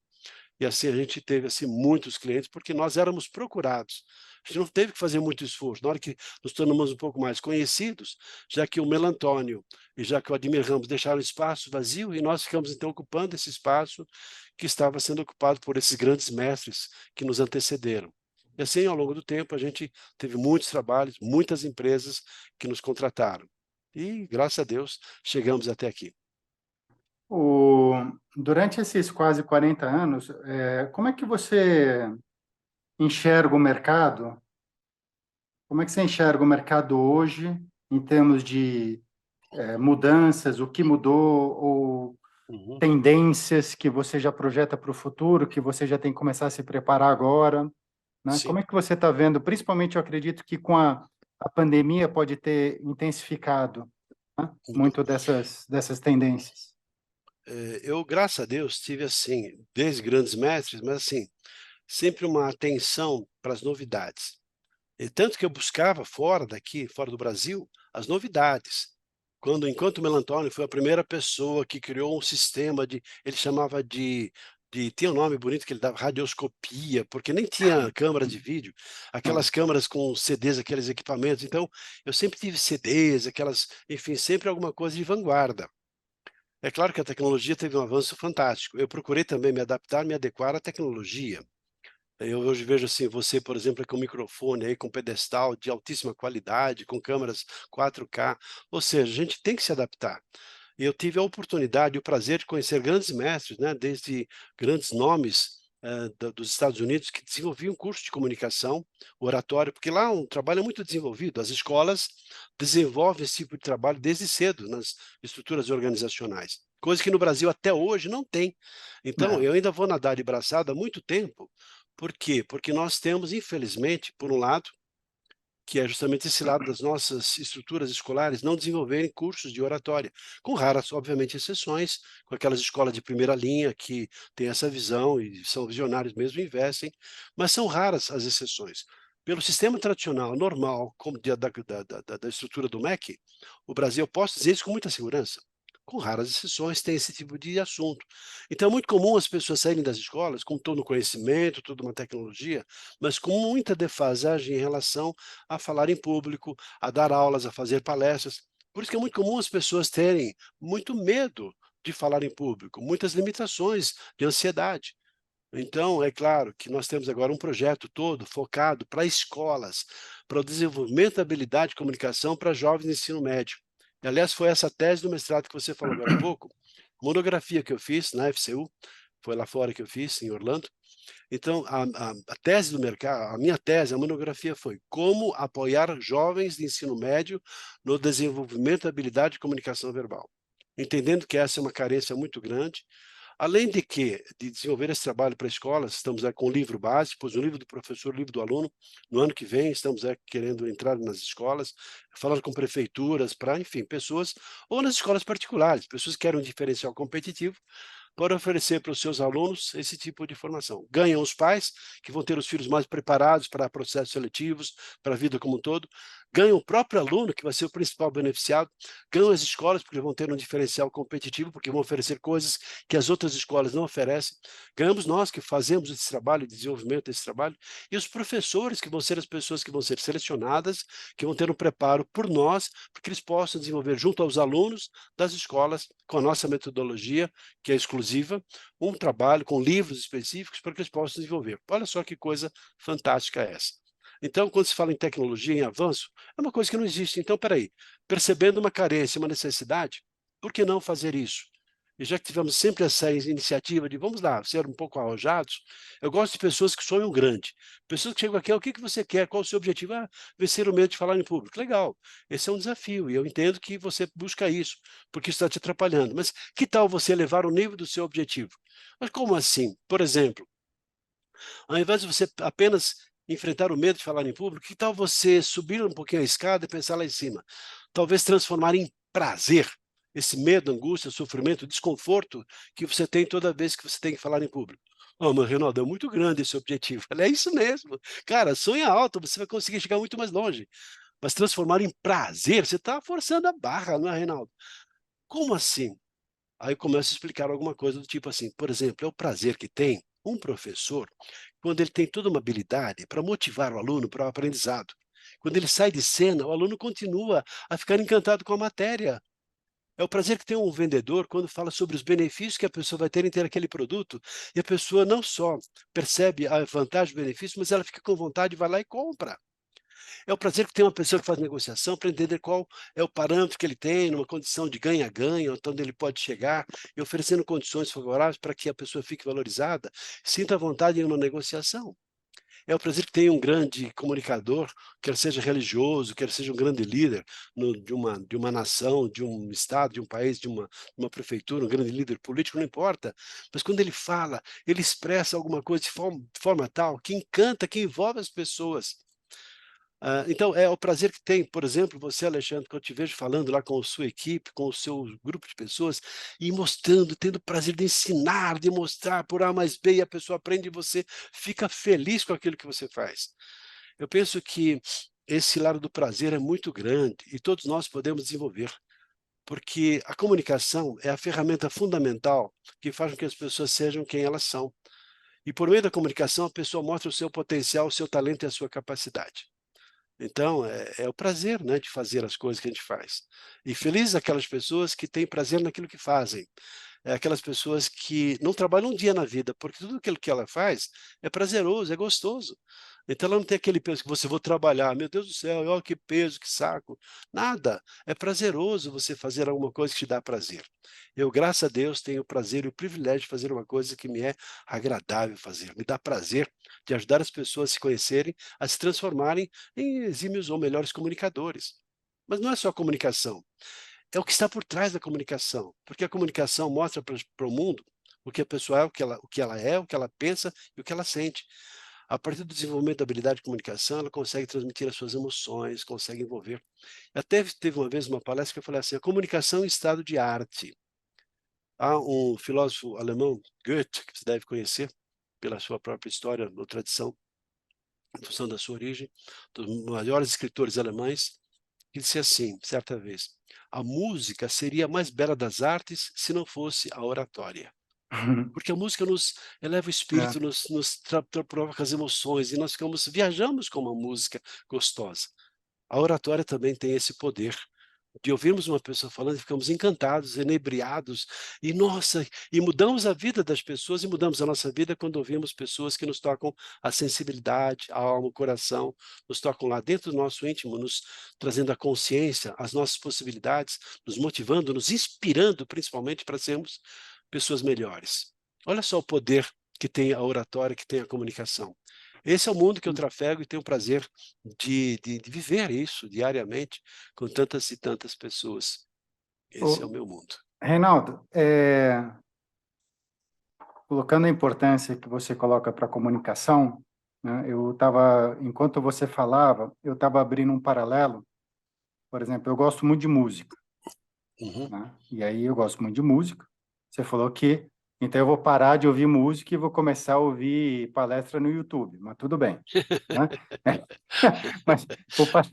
E assim a gente teve assim, muitos clientes, porque nós éramos procurados. A gente não teve que fazer muito esforço. Na hora que nos tornamos um pouco mais conhecidos, já que o Melantônio e já que o Ademir Ramos deixaram espaço vazio, e nós ficamos então ocupando esse espaço que estava sendo ocupado por esses grandes mestres que nos antecederam. E assim, ao longo do tempo, a gente teve muitos trabalhos, muitas empresas que nos contrataram. E, graças a Deus, chegamos até aqui. Durante esses quase 40 anos, como é que você enxerga o mercado? Como é que você enxerga o mercado hoje, em termos de mudanças, o que mudou, ou Uhum. tendências que você já projeta para o futuro, que você já tem que começar a se preparar agora, né? Sim. Como é que você está vendo? Principalmente, eu acredito que com a pandemia pode ter intensificado, né, muito dessas tendências. Eu, graças a Deus, tive assim, desde grandes mestres, mas assim, sempre uma atenção para as novidades. E tanto que eu buscava fora daqui, fora do Brasil, as novidades. Enquanto o Melantônio foi a primeira pessoa que criou um sistema ele chamava tinha um nome bonito que ele dava radioscopia, porque nem tinha câmera de vídeo, aquelas câmeras com CDs, aqueles equipamentos. Então, eu sempre tive CDs, enfim, sempre alguma coisa de vanguarda. É claro que a tecnologia teve um avanço fantástico. Eu procurei também me adaptar, me adequar à tecnologia. Eu hoje vejo assim, você, por exemplo, com um microfone aí, com pedestal de altíssima qualidade, com câmeras 4K, ou seja, a gente tem que se adaptar. E eu tive a oportunidade e o prazer de conhecer grandes mestres, né, desde grandes nomes dos Estados Unidos que desenvolviam curso de comunicação, oratório, porque lá um trabalho é muito desenvolvido. As escolas desenvolvem esse tipo de trabalho desde cedo nas estruturas organizacionais, coisa que no Brasil até hoje não tem. Então, É, eu ainda vou nadar de braçada há muito tempo. Por quê? Porque nós temos, infelizmente, por um lado, que é justamente esse lado das nossas estruturas escolares não desenvolverem cursos de oratória, com raras, obviamente, exceções, com aquelas escolas de primeira linha que têm essa visão e são visionários mesmo, investem, mas são raras as exceções. Pelo sistema tradicional, normal, como da estrutura do MEC, o Brasil, eu posso dizer isso com muita segurança, com raras exceções, tem esse tipo de assunto. Então é muito comum as pessoas saírem das escolas com todo o conhecimento, toda uma tecnologia, mas com muita defasagem em relação a falar em público, a dar aulas, a fazer palestras. Por isso que é muito comum as pessoas terem muito medo de falar em público, muitas limitações de ansiedade. Então, é claro que nós temos agora um projeto todo focado para escolas, para o desenvolvimento da habilidade de comunicação para jovens de ensino médio. E, aliás, foi essa tese do mestrado que você falou agora há pouco, monografia que eu fiz na FCU, foi lá fora que eu fiz, em Orlando. Então, a tese do mercado, a minha tese, a monografia foi como apoiar jovens de ensino médio no desenvolvimento da habilidade de comunicação verbal. Entendendo que essa é uma carência muito grande, além de desenvolver esse trabalho para escolas, estamos com o livro base, depois o livro do professor, o livro do aluno. No ano que vem, estamos querendo entrar nas escolas, falar com prefeituras, para, enfim, pessoas, ou nas escolas particulares, pessoas que querem um diferencial competitivo, para oferecer para os seus alunos esse tipo de formação. Ganham os pais, que vão ter os filhos mais preparados para processos seletivos, para a vida como um todo, ganham o próprio aluno, que vai ser o principal beneficiado, ganham as escolas, porque vão ter um diferencial competitivo, porque vão oferecer coisas que as outras escolas não oferecem, ganhamos nós, que fazemos esse trabalho, desenvolvimento desse trabalho, e os professores, que vão ser as pessoas que vão ser selecionadas, que vão ter um preparo por nós, para que eles possam desenvolver junto aos alunos das escolas, com a nossa metodologia, que é exclusiva, um trabalho com livros específicos para que eles possam desenvolver. Olha só que coisa fantástica é essa. Então, quando se fala em tecnologia, em avanço, é uma coisa que não existe. Então, espera aí, percebendo uma carência, uma necessidade, por que não fazer isso? E já que tivemos sempre essa iniciativa de vamos lá, ser um pouco arrojados, eu gosto de pessoas que sonham grande. Pessoas que chegam aqui, o que você quer? Qual o seu objetivo? Ah, vencer o medo de falar em público. Legal, esse é um desafio e eu entendo que você busca isso, porque isso está te atrapalhando. Mas que tal você elevar o nível do seu objetivo? Mas como assim? Por exemplo, ao invés de você apenas enfrentar o medo de falar em público, que tal você subir um pouquinho a escada e pensar lá em cima? Talvez transformar em prazer esse medo, angústia, sofrimento, desconforto que você tem toda vez que você tem que falar em público. Oh, mas Reinaldo, é muito grande esse objetivo. Falei, é isso mesmo. Cara, sonha alto, você vai conseguir chegar muito mais longe. Mas transformar em prazer, você está forçando a barra, não é, Reinaldo? Como assim? Aí eu começo a explicar alguma coisa do tipo assim, por exemplo, é o prazer que tem um professor quando ele tem toda uma habilidade para motivar o aluno para o aprendizado. Quando ele sai de cena, o aluno continua a ficar encantado com a matéria. É o prazer que tem um vendedor quando fala sobre os benefícios que a pessoa vai ter em ter aquele produto, e a pessoa não só percebe a vantagem e o benefício, mas ela fica com vontade, vai lá e compra. É o prazer que tem uma pessoa que faz negociação para entender qual é o parâmetro que ele tem, numa condição de ganha-ganha, até onde ele pode chegar, e oferecendo condições favoráveis para que a pessoa fique valorizada, sinta vontade em uma negociação. é o prazer que tem um grande comunicador, quer seja religioso, quer seja um grande líder de uma nação, de um estado, de um país, de uma prefeitura, um grande líder político, não importa. Mas quando ele fala, ele expressa alguma coisa de forma tal que encanta, que envolve as pessoas. Então, é o prazer que tem, por exemplo, você, Alexandre, que eu te vejo falando lá com a sua equipe, com o seu grupo de pessoas, e mostrando, tendo o prazer de ensinar, de mostrar por A mais B, e a pessoa aprende e você fica feliz com aquilo que você faz. Eu penso que esse lado do prazer é muito grande e todos nós podemos desenvolver, porque a comunicação é a ferramenta fundamental que faz com que as pessoas sejam quem elas são. E por meio da comunicação, a pessoa mostra o seu potencial, o seu talento e a sua capacidade. Então, é o prazer, né, de fazer as coisas que a gente faz. E felizes aquelas pessoas que têm prazer naquilo que fazem. É aquelas pessoas que não trabalham um dia na vida, porque tudo aquilo que ela faz é prazeroso, é gostoso. Então ela não tem aquele peso que você vou trabalhar, meu Deus do céu, olha que peso, que saco. Nada. É prazeroso você fazer alguma coisa que te dá prazer. Eu, graças a Deus, tenho o prazer e o privilégio de fazer uma coisa que me é agradável fazer. Me dá prazer de ajudar as pessoas a se conhecerem, a se transformarem em exímios ou melhores comunicadores. Mas não é só comunicação, é o que está por trás da comunicação, porque a comunicação mostra para o mundo o que a pessoa é, o que ela é, o que ela pensa e o que ela sente. A partir do desenvolvimento da habilidade de comunicação, ela consegue transmitir as suas emoções, consegue envolver. Até teve uma vez uma palestra que eu falei assim, a comunicação em estado de arte. Há um filósofo alemão, Goethe, que você deve conhecer, pela sua própria história ou tradição, em função da sua origem, dos maiores escritores alemães, que disse assim, certa vez, a música seria a mais bela das artes se não fosse a oratória. Porque a música nos eleva o É. espírito, nos provoca as emoções e nós viajamos com uma música gostosa. A oratória também tem esse poder de ouvirmos uma pessoa falando e ficamos encantados, enebriados, e nossa, e mudamos a vida das pessoas e mudamos a nossa vida quando ouvimos pessoas que nos tocam a sensibilidade, a alma, o coração, nos tocam lá dentro do nosso íntimo, nos trazendo a consciência, as nossas possibilidades, nos motivando, nos inspirando principalmente para sermos pessoas melhores. Olha só o poder que tem a oratória, que tem a comunicação. Esse é o mundo que eu trafego e tenho o prazer de viver isso diariamente com tantas e tantas pessoas. Esse é o Ô, meu mundo. Reinaldo, colocando a importância que você coloca para a comunicação, né, enquanto você falava, eu estava abrindo um paralelo. Por exemplo, eu gosto muito de música, Uhum. né? E aí eu gosto muito de música. Você falou que, então eu vou parar de ouvir música e vou começar a ouvir palestra no YouTube, mas tudo bem, né? Mas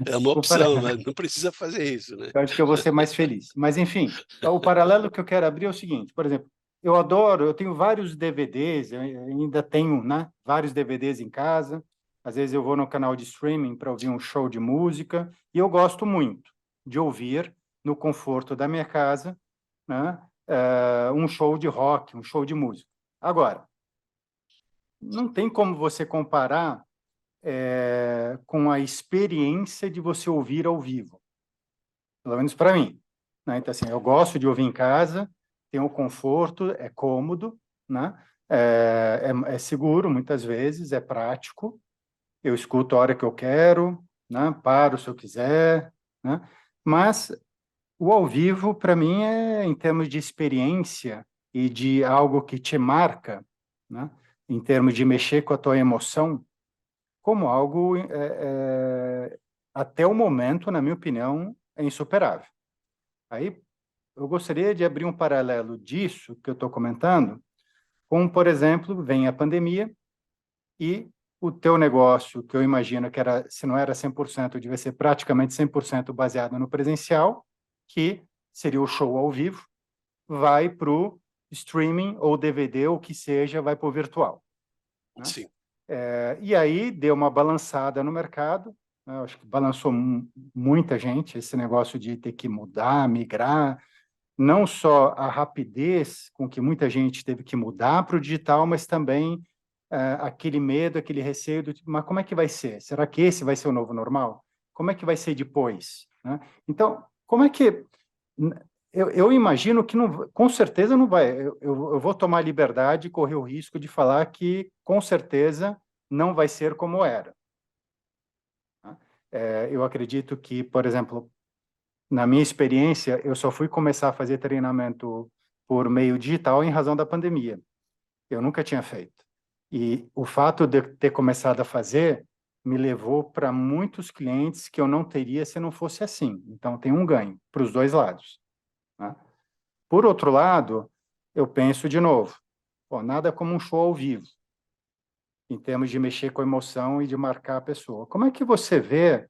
É uma o opção, para- mas não precisa fazer isso, né? eu acho que eu vou ser mais feliz. Mas, enfim, o paralelo que eu quero abrir é o seguinte, por exemplo, eu tenho vários DVDs, eu ainda tenho, né, vários DVDs em casa, às vezes eu vou no canal de streaming para ouvir um show de música, e eu gosto muito de ouvir, no conforto da minha casa, né, um show de rock, um show de música. Agora, não tem como você comparar com a experiência de você ouvir ao vivo, pelo menos para mim, né? Então, assim, eu gosto de ouvir em casa, tem o conforto, é cômodo, né? É seguro, muitas vezes, é prático, eu escuto a hora que eu quero, né? Paro se eu quiser, né? Mas o ao vivo, para mim, em termos de experiência e de algo que te marca, né? Em termos de mexer com a tua emoção, como algo, até o momento, na minha opinião, é insuperável. Aí eu gostaria de abrir um paralelo disso que eu estou comentando, com, por exemplo, vem a pandemia e o teu negócio, que eu imagino que era, se não era 100%, devia ser praticamente 100% baseado no presencial, que seria o show ao vivo, vai para o streaming ou DVD, ou o que seja, vai para o virtual, né? Sim. E aí deu uma balançada no mercado, né? Acho que balançou muita gente esse negócio de ter que mudar, migrar, não só a rapidez com que muita gente teve que mudar para o digital, mas também aquele medo, aquele receio do tipo, mas como é que vai ser? Será que esse vai ser o novo normal? Como é que vai ser depois, né? Então, como é que... Eu imagino que não, com certeza não vai. Eu vou tomar liberdade e correr o risco de falar que, com certeza, não vai ser como era. Tá? Eu acredito que, por exemplo, na minha experiência, eu só fui começar a fazer treinamento por meio digital em razão da pandemia. Eu nunca tinha feito. E o fato de eu ter começado a fazer me levou para muitos clientes que eu não teria se não fosse assim. Então, tem um ganho para os dois lados. Né? Por outro lado, eu penso de novo, nada como um show ao vivo, em termos de mexer com a emoção e de marcar a pessoa. Como é que você vê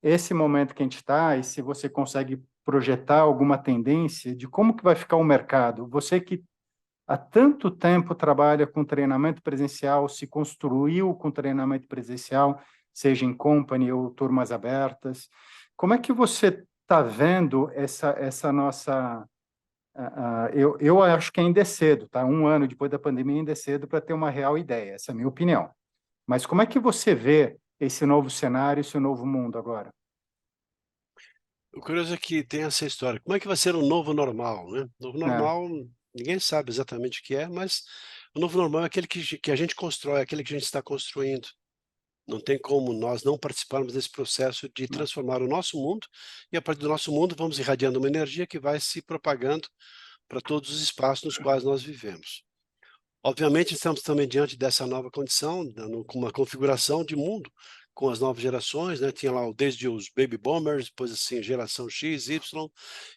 esse momento que a gente está e se você consegue projetar alguma tendência de como que vai ficar o mercado? Você que há tanto tempo trabalha com treinamento presencial, se construiu com treinamento presencial, seja em company ou turmas abertas. Como é que você está vendo essa nossa... eu acho que ainda é cedo, tá? 1 ano depois da pandemia ainda é cedo para ter uma real ideia, essa é a minha opinião. Mas como é que você vê esse novo cenário, esse novo mundo agora? O curioso é que tem essa história. Como é que vai ser o novo normal, né? O novo É, normal, ninguém sabe exatamente o que é, mas o novo normal é aquele que a gente constrói, aquele que a gente está construindo. Não tem como nós não participarmos desse processo de transformar o nosso mundo, e a partir do nosso mundo vamos irradiando uma energia que vai se propagando para todos os espaços nos quais nós vivemos. Obviamente, estamos também diante dessa nova condição, com uma configuração de mundo, com as novas gerações, né? Tinha lá desde os baby boomers, depois assim, geração X, Y,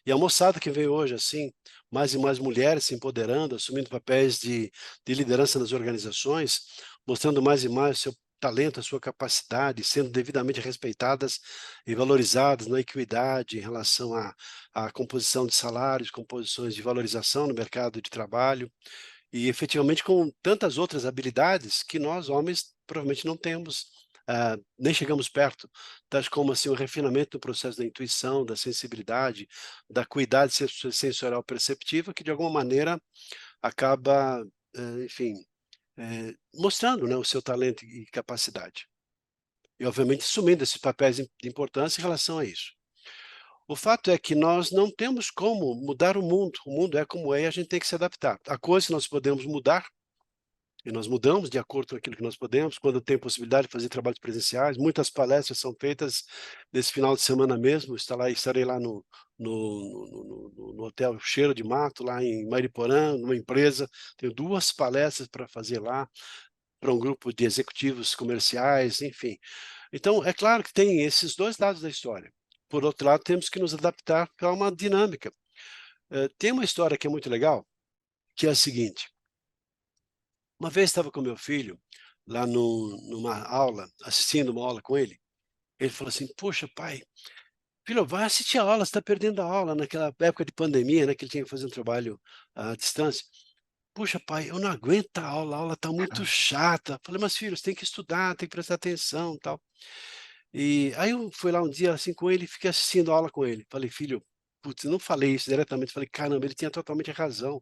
e a moçada que veio hoje, assim, mais e mais mulheres se empoderando, assumindo papéis de liderança nas organizações, mostrando mais e mais o seu talento, a sua capacidade, sendo devidamente respeitadas e valorizadas na equidade em relação à composição de salários, composições de valorização no mercado de trabalho, e efetivamente com tantas outras habilidades que nós, homens, provavelmente não temos, nem chegamos perto, tais como assim, o refinamento do processo da intuição, da sensibilidade, da acuidade sensorial perceptiva, que de alguma maneira acaba, enfim, mostrando, né, o seu talento e capacidade. E, obviamente, assumindo esses papéis de importância em relação a isso. O fato é que nós não temos como mudar o mundo é como é e a gente tem que se adaptar. Há coisas que nós podemos mudar, e nós mudamos de acordo com aquilo que nós podemos, quando tem possibilidade de fazer trabalhos presenciais, muitas palestras são feitas nesse final de semana mesmo, estarei lá no hotel Cheiro de Mato, lá em Mariporã, numa empresa, tenho 2 palestras para fazer lá, para um grupo de executivos comerciais, enfim. Então, é claro que tem esses 2 lados da história. Por outro lado, temos que nos adaptar para uma dinâmica. Tem uma história que é muito legal, que é a seguinte: uma vez estava com meu filho, lá numa aula, assistindo uma aula com ele falou assim: "Poxa, pai, filho, vai assistir a aula, você está perdendo a aula", naquela época de pandemia, né, que ele tinha que fazer um trabalho à distância. "Puxa, pai, eu não aguento a aula está muito chata". Falei: "Mas filho, você tem que estudar, tem que prestar atenção, tal". E aí eu fui lá um dia, assim, com ele e fiquei assistindo a aula com ele. Falei: "Filho", putz, não falei isso diretamente, falei: "Caramba, ele tinha totalmente razão".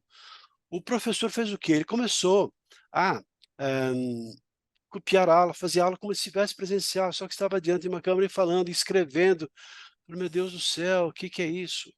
O professor fez o quê? Ele começou a, eh, copiar a aula, fazer aula como se estivesse presencial, só que estava diante de uma câmera e falando, escrevendo. Falei: "Meu Deus do céu, o que que é isso?".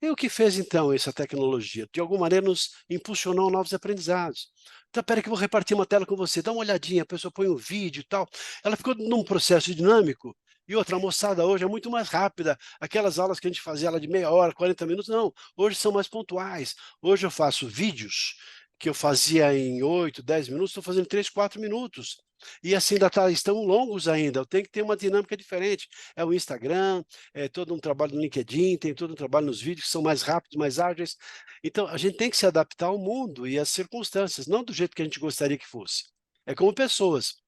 E o que fez então essa tecnologia? De alguma maneira nos impulsionou novos aprendizados. Então, espera que eu vou repartir uma tela com você, dá uma olhadinha, a pessoa põe um vídeo e tal. Ela ficou num processo dinâmico. E outra, a moçada hoje é muito mais rápida. Aquelas aulas que a gente fazia lá de meia hora, 40 minutos, não. Hoje são mais pontuais. Hoje eu faço vídeos que eu fazia em 8, 10 minutos, estou fazendo em 3, 4 minutos. E assim estão longos ainda, eu tenho que ter uma dinâmica diferente. É o Instagram, é todo um trabalho no LinkedIn, tem todo um trabalho nos vídeos que são mais rápidos, mais ágeis. Então, a gente tem que se adaptar ao mundo e às circunstâncias, não do jeito que a gente gostaria que fosse. É como pessoas.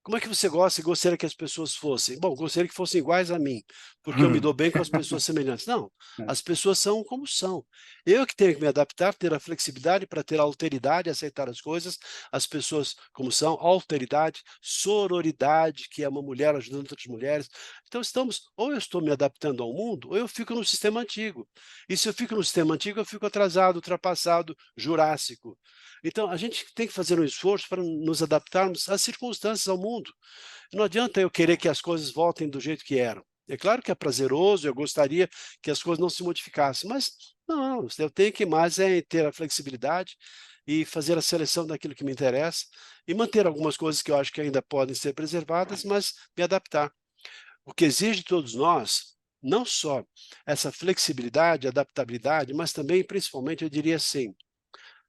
Como é que você gosta e gostaria que as pessoas fossem? Bom, gostaria que fossem iguais a mim, porque eu me dou bem com as pessoas semelhantes. Não, as pessoas são como são. Eu que tenho que me adaptar, ter a flexibilidade para ter a alteridade, aceitar as coisas, as pessoas como são, alteridade, sororidade, que é uma mulher ajudando outras mulheres. Então ou eu estou me adaptando ao mundo, ou eu fico no sistema antigo. E se eu fico no sistema antigo, eu fico atrasado, ultrapassado, jurássico. Então, a gente tem que fazer um esforço para nos adaptarmos às circunstâncias, ao mundo. Não adianta eu querer que as coisas voltem do jeito que eram. É claro que é prazeroso, eu gostaria que as coisas não se modificassem, mas não, eu tenho que mais ter a flexibilidade e fazer a seleção daquilo que me interessa e manter algumas coisas que eu acho que ainda podem ser preservadas, mas me adaptar. O que exige de todos nós, não só essa flexibilidade, adaptabilidade, mas também, principalmente, eu diria assim,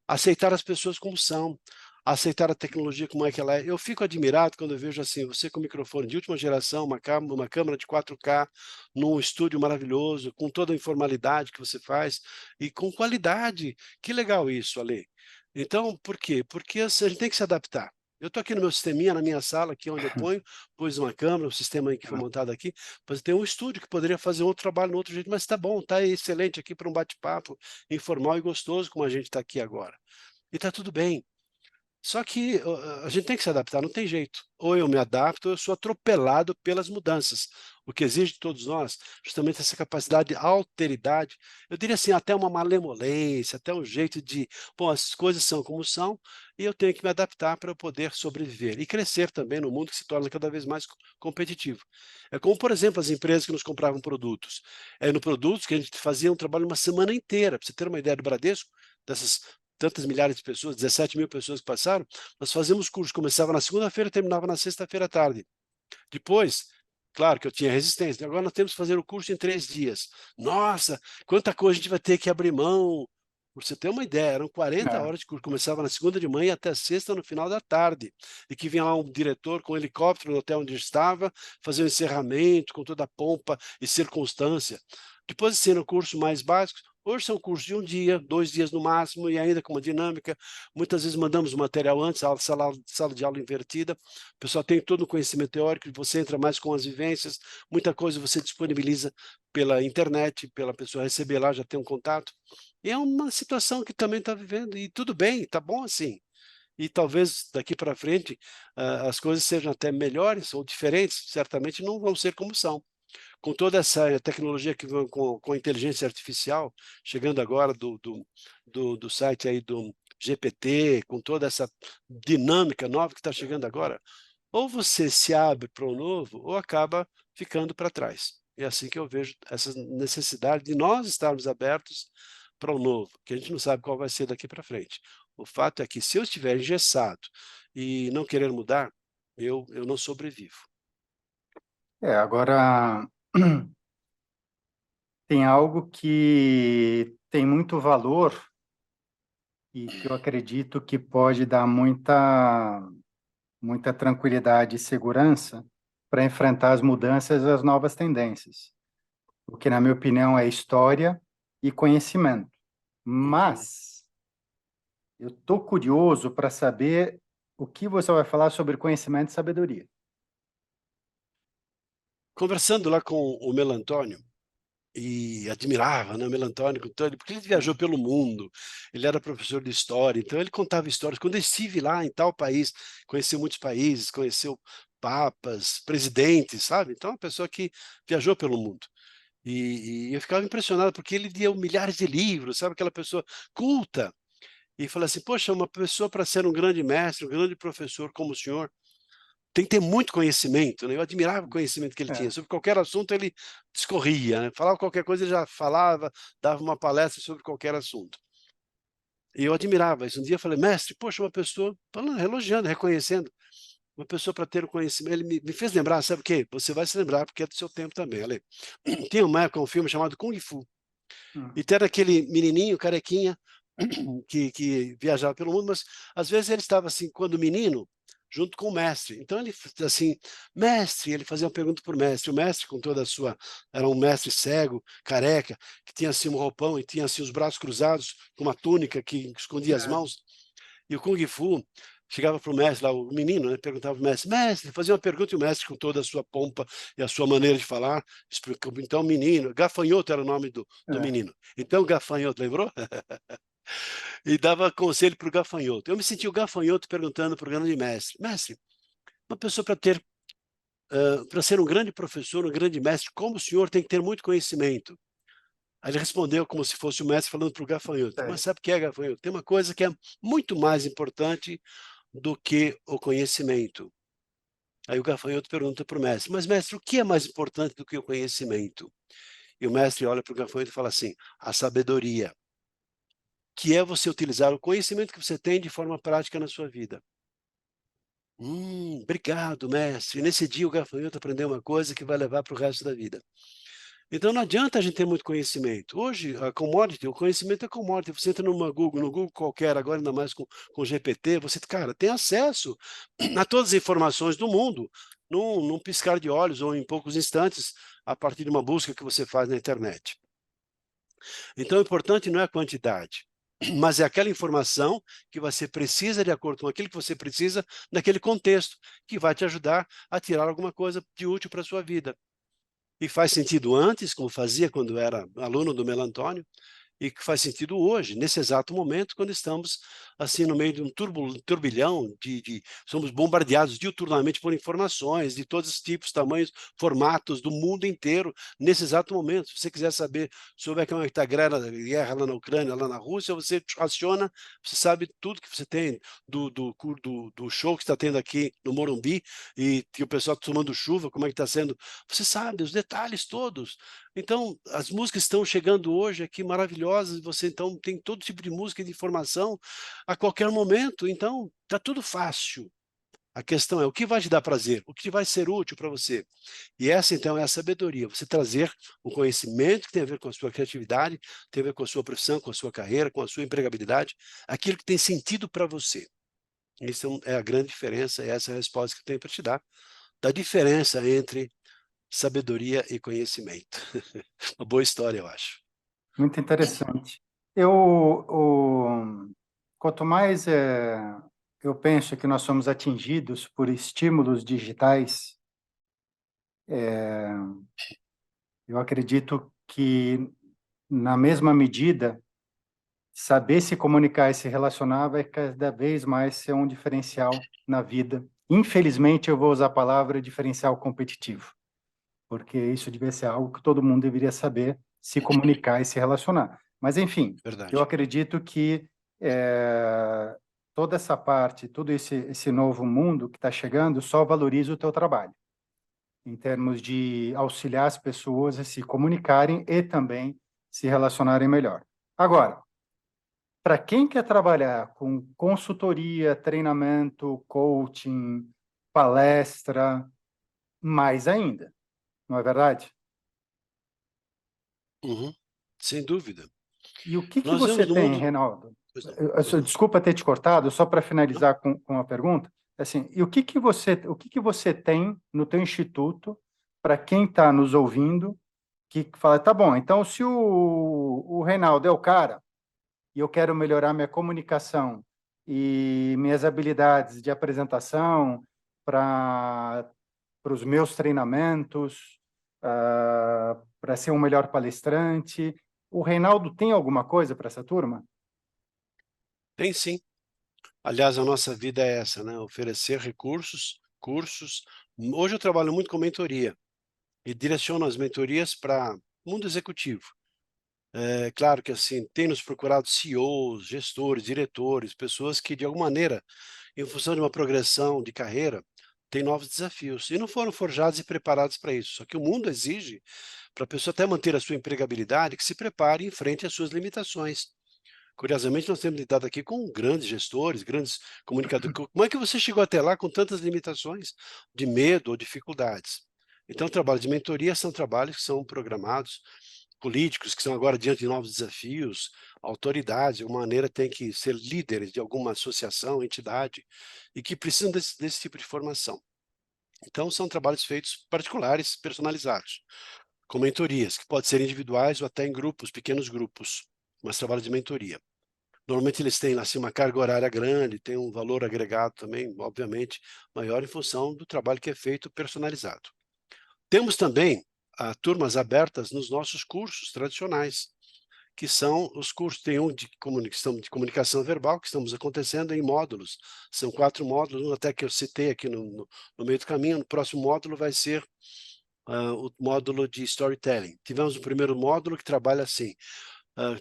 aceitar as pessoas como são, aceitar a tecnologia como é que ela é. Eu fico admirado quando eu vejo assim, você com microfone de última geração, uma câmera de 4K, num estúdio maravilhoso, com toda a informalidade que você faz e com qualidade. Que legal isso, Ale. Então, por quê? Porque a gente tem que se adaptar. Eu estou aqui no meu sisteminha, na minha sala, aqui onde eu ponho, pus uma câmera, o sistema aí que foi montado aqui, mas tem um estúdio que poderia fazer outro trabalho no outro jeito, mas está bom, está excelente aqui para um bate-papo informal e gostoso, como a gente está aqui agora. E está tudo bem. Só que a gente tem que se adaptar, não tem jeito. Ou eu me adapto, ou eu sou atropelado pelas mudanças. O que exige de todos nós, justamente essa capacidade de alteridade, eu diria assim, até uma malemolência, até um jeito de, bom, as coisas são como são, e eu tenho que me adaptar para eu poder sobreviver. E crescer também no mundo que se torna cada vez mais competitivo. É como, por exemplo, as empresas que nos compravam produtos. É no produtos que a gente fazia um trabalho uma semana inteira. Para você ter uma ideia do Bradesco, dessas tantas milhares de pessoas, 17 mil pessoas que passaram, nós fazíamos curso, começava na segunda-feira e terminava na sexta-feira à tarde. Depois, claro que eu tinha resistência, agora nós temos que fazer o curso em 3 dias. Nossa, quanta coisa a gente vai ter que abrir mão. Para você ter uma ideia, eram 40 É. horas de curso, começava na segunda de manhã até sexta no final da tarde, e que vinha lá um diretor com um helicóptero no hotel onde estava, fazer o encerramento com toda a pompa e circunstância. Depois, assim, no curso mais básico, hoje são cursos de 1 dia, 2 dias no máximo, e ainda com uma dinâmica. Muitas vezes mandamos o material antes, a sala de aula invertida. O pessoal tem todo o conhecimento teórico, você entra mais com as vivências, muita coisa você disponibiliza pela internet, pela pessoa receber lá, já tem um contato. E é uma situação que também está vivendo, e tudo bem, está bom assim. E talvez daqui para frente as coisas sejam até melhores ou diferentes, certamente não vão ser como são. Com toda essa tecnologia que vem com a inteligência artificial, chegando agora do site aí do GPT, com toda essa dinâmica nova que está chegando agora, ou você se abre para o novo, ou acaba ficando para trás. É assim que eu vejo essa necessidade de nós estarmos abertos para o novo, que a gente não sabe qual vai ser daqui para frente. O fato é que se eu estiver engessado e não querer mudar, eu não sobrevivo. Agora tem algo que tem muito valor e que eu acredito que pode dar muita tranquilidade e segurança para enfrentar as mudanças e as novas tendências. O que, na minha opinião, é história e conhecimento. Mas eu estou curioso para saber o que você vai falar sobre conhecimento e sabedoria. Conversando lá com o Melantônio, e admirava, né, o Melantônio, porque ele viajou pelo mundo, ele era professor de história, então ele contava histórias. Quando eu estive lá em tal país, conheceu muitos países, conheceu papas, presidentes, sabe? Então, é uma pessoa que viajou pelo mundo. E eu ficava impressionado, porque ele lia milhares de livros, sabe? Aquela pessoa culta. E falei assim, poxa, uma pessoa para ser um grande mestre, um grande professor como o senhor, tem que ter muito conhecimento, né? Eu admirava o conhecimento que ele tinha. É, Sobre qualquer assunto ele discorria, né? Falava qualquer coisa, ele já falava, dava uma palestra sobre qualquer assunto. E eu admirava isso. Um dia eu falei, mestre, poxa, uma pessoa, falando, elogiando, reconhecendo, uma pessoa para ter o conhecimento. Ele me fez lembrar, sabe o quê? Você vai se lembrar, porque é do seu tempo também, Ale. Tinha uma época um filme chamado Kung Fu. E era aquele menininho, carequinha, que viajava pelo mundo, mas às vezes ele estava assim, quando menino, junto com o mestre. Então ele assim, mestre, ele fazia uma pergunta para o mestre com toda a sua, era um mestre cego, careca, que tinha assim um roupão e tinha assim os braços cruzados, com uma túnica que escondia as é, mãos. E o Kung Fu chegava para o mestre lá, o menino, né, perguntava para o mestre, mestre, fazia uma pergunta e o mestre com toda a sua pompa e a sua maneira de falar, explicou, então menino, Gafanhoto era o nome do é. menino. Então Gafanhoto, lembrou? E dava conselho para o gafanhoto. Eu me senti o gafanhoto perguntando para o grande mestre, mestre, uma pessoa para ser um grande professor, um grande mestre, como o senhor tem que ter muito conhecimento. Aí ele respondeu como se fosse o mestre falando para o gafanhoto, mas Sei. sabe o que é, gafanhoto? Tem uma coisa que é muito mais importante do que o conhecimento. Aí o gafanhoto pergunta para o mestre, mas mestre, o que é mais importante do que o conhecimento? E o mestre olha para o gafanhoto e fala assim, a sabedoria. que é você utilizar o conhecimento que você tem de forma prática na sua vida. Obrigado, mestre. Nesse dia o gafanhoto aprendeu uma coisa que vai levar para o resto da vida. Então não adianta a gente ter muito conhecimento. Hoje, a commodity, o conhecimento é commodity. Você entra no Google qualquer, agora ainda mais com GPT, você, cara, tem acesso a todas as informações do mundo num piscar de olhos ou em poucos instantes, a partir de uma busca que você faz na internet. Então o importante não é a quantidade, mas é aquela informação que você precisa de acordo com aquilo que você precisa naquele contexto, que vai te ajudar a tirar alguma coisa de útil para a sua vida. E faz sentido antes, como fazia quando era aluno do Melantônio, e que faz sentido hoje, nesse exato momento, quando estamos assim no meio de um turbilhão, somos bombardeados diuturnamente por informações de todos os tipos, tamanhos, formatos do mundo inteiro, nesse exato momento. Se você quiser saber sobre como é que está a guerra lá na Ucrânia, lá na Rússia, você aciona, você sabe tudo que você tem do show que está tendo aqui no Morumbi, e que o pessoal está tomando chuva, como é que está sendo, você sabe os detalhes todos. Então, as músicas estão chegando hoje aqui maravilhosas, você então tem todo tipo de música e de informação a qualquer momento, então está tudo fácil. A questão é o que vai te dar prazer, o que vai ser útil para você. E essa então é a sabedoria, você trazer um conhecimento que tem a ver com a sua criatividade, tem a ver com a sua profissão, com a sua carreira, com a sua empregabilidade, aquilo que tem sentido para você. Isso é a grande diferença, e essa é a resposta que eu tenho para te dar, da diferença entre sabedoria e conhecimento. Uma boa história, eu acho. Muito interessante. Quanto mais eu penso que nós somos atingidos por estímulos digitais, eu acredito que, na mesma medida, saber se comunicar e se relacionar vai cada vez mais ser um diferencial na vida. Infelizmente, eu vou usar a palavra diferencial competitivo, porque isso devia ser algo que todo mundo deveria saber se comunicar e se relacionar. Mas, enfim, eu Verdade. acredito que toda essa parte, todo esse novo mundo que está chegando só valoriza o teu trabalho, em termos de auxiliar as pessoas a se comunicarem e também se relacionarem melhor. Agora, para quem quer trabalhar com consultoria, treinamento, coaching, palestra, mais ainda, não é verdade? Uhum. Sem dúvida. E o que Nós você vemos no tem, mundo... Reinaldo? Pois não, pois não. Desculpa ter te cortado, só para Não. finalizar com uma pergunta. Assim, e o que você tem no teu instituto para quem está nos ouvindo que fala, tá bom, então se o Reinaldo é o cara e eu quero melhorar minha comunicação e minhas habilidades de apresentação para os meus treinamentos, para ser um melhor palestrante, o Reinaldo tem alguma coisa para essa turma? Tem sim. Aliás, a nossa vida é essa, né? Oferecer recursos, cursos. Hoje eu trabalho muito com mentoria e direciono as mentorias para o mundo executivo. É claro que assim, tem nos procurado CEOs, gestores, diretores, pessoas que de alguma maneira, em função de uma progressão de carreira, têm novos desafios e não foram forjados e preparados para isso. Só que o mundo exige, para a pessoa até manter a sua empregabilidade, que se prepare em frente às suas limitações. Curiosamente, nós temos lidado aqui com grandes gestores, grandes comunicadores. Como é que você chegou até lá com tantas limitações de medo ou dificuldades? Então, o trabalho de mentoria são trabalhos que são programados, políticos que estão agora diante de novos desafios, autoridades, de alguma maneira, têm que ser líderes de alguma associação, entidade, e que precisam desse tipo de formação. Então, são trabalhos feitos particulares, personalizados, com mentorias, que podem ser individuais ou até em grupos, pequenos grupos, mas trabalho de mentoria. Normalmente eles têm assim, uma carga horária grande, tem um valor agregado também, obviamente, maior em função do trabalho que é feito personalizado. Temos também turmas abertas nos nossos cursos tradicionais, que são os cursos, tem um de comunicação verbal, que estamos acontecendo em módulos, são 4 módulos, um até que eu citei aqui no meio do caminho, no próximo módulo vai ser o módulo de storytelling. Tivemos o primeiro módulo que trabalha assim,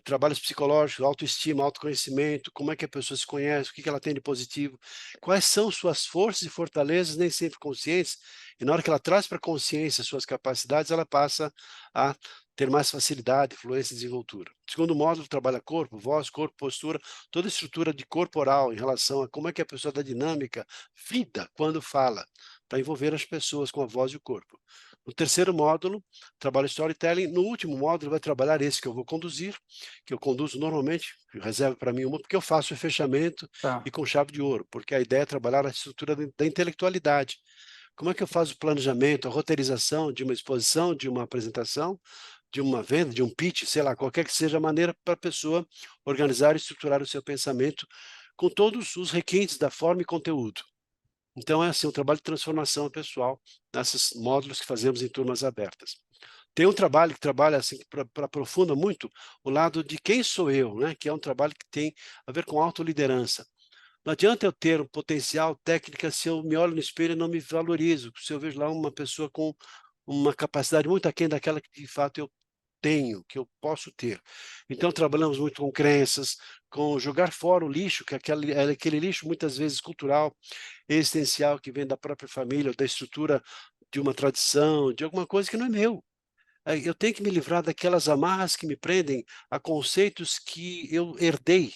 trabalhos psicológicos, autoestima, autoconhecimento, como é que a pessoa se conhece, o que ela tem de positivo, quais são suas forças e fortalezas, nem sempre conscientes, e na hora que ela traz para a consciência suas capacidades, ela passa a ter mais facilidade, fluência e desenvoltura. O segundo módulo trabalha corpo, voz, corpo, postura, toda a estrutura de corporal em relação a como é que a pessoa dá dinâmica, vida, quando fala, para envolver as pessoas com a voz e o corpo. No terceiro módulo, trabalha storytelling. No último módulo, vai trabalhar esse que eu vou conduzir, que eu conduzo normalmente, eu reservo para mim uma, porque eu faço o fechamento Tá. e com chave de ouro, porque a ideia é trabalhar a estrutura da intelectualidade. Como é que eu faço o planejamento, a roteirização de uma exposição, de uma apresentação, de uma venda, de um pitch, sei lá, qualquer que seja a maneira para a pessoa organizar e estruturar o seu pensamento com todos os requintes da forma e conteúdo. Então, é assim, um trabalho de transformação pessoal nesses módulos que fazemos em turmas abertas. Tem um trabalho que trabalha assim, que aprofunda muito o lado de quem sou eu, né? Que é um trabalho que tem a ver com autoliderança. Não adianta eu ter um potencial, técnica, se eu me olho no espelho e não me valorizo, se eu vejo lá uma pessoa com uma capacidade muito aquém daquela que de fato eu tenho, que eu posso ter. Então, trabalhamos muito com crenças, com jogar fora o lixo, que é aquele lixo muitas vezes cultural, existencial, que vem da própria família, ou da estrutura de uma tradição, de alguma coisa que não é meu. Eu tenho que me livrar daquelas amarras que me prendem a conceitos que eu herdei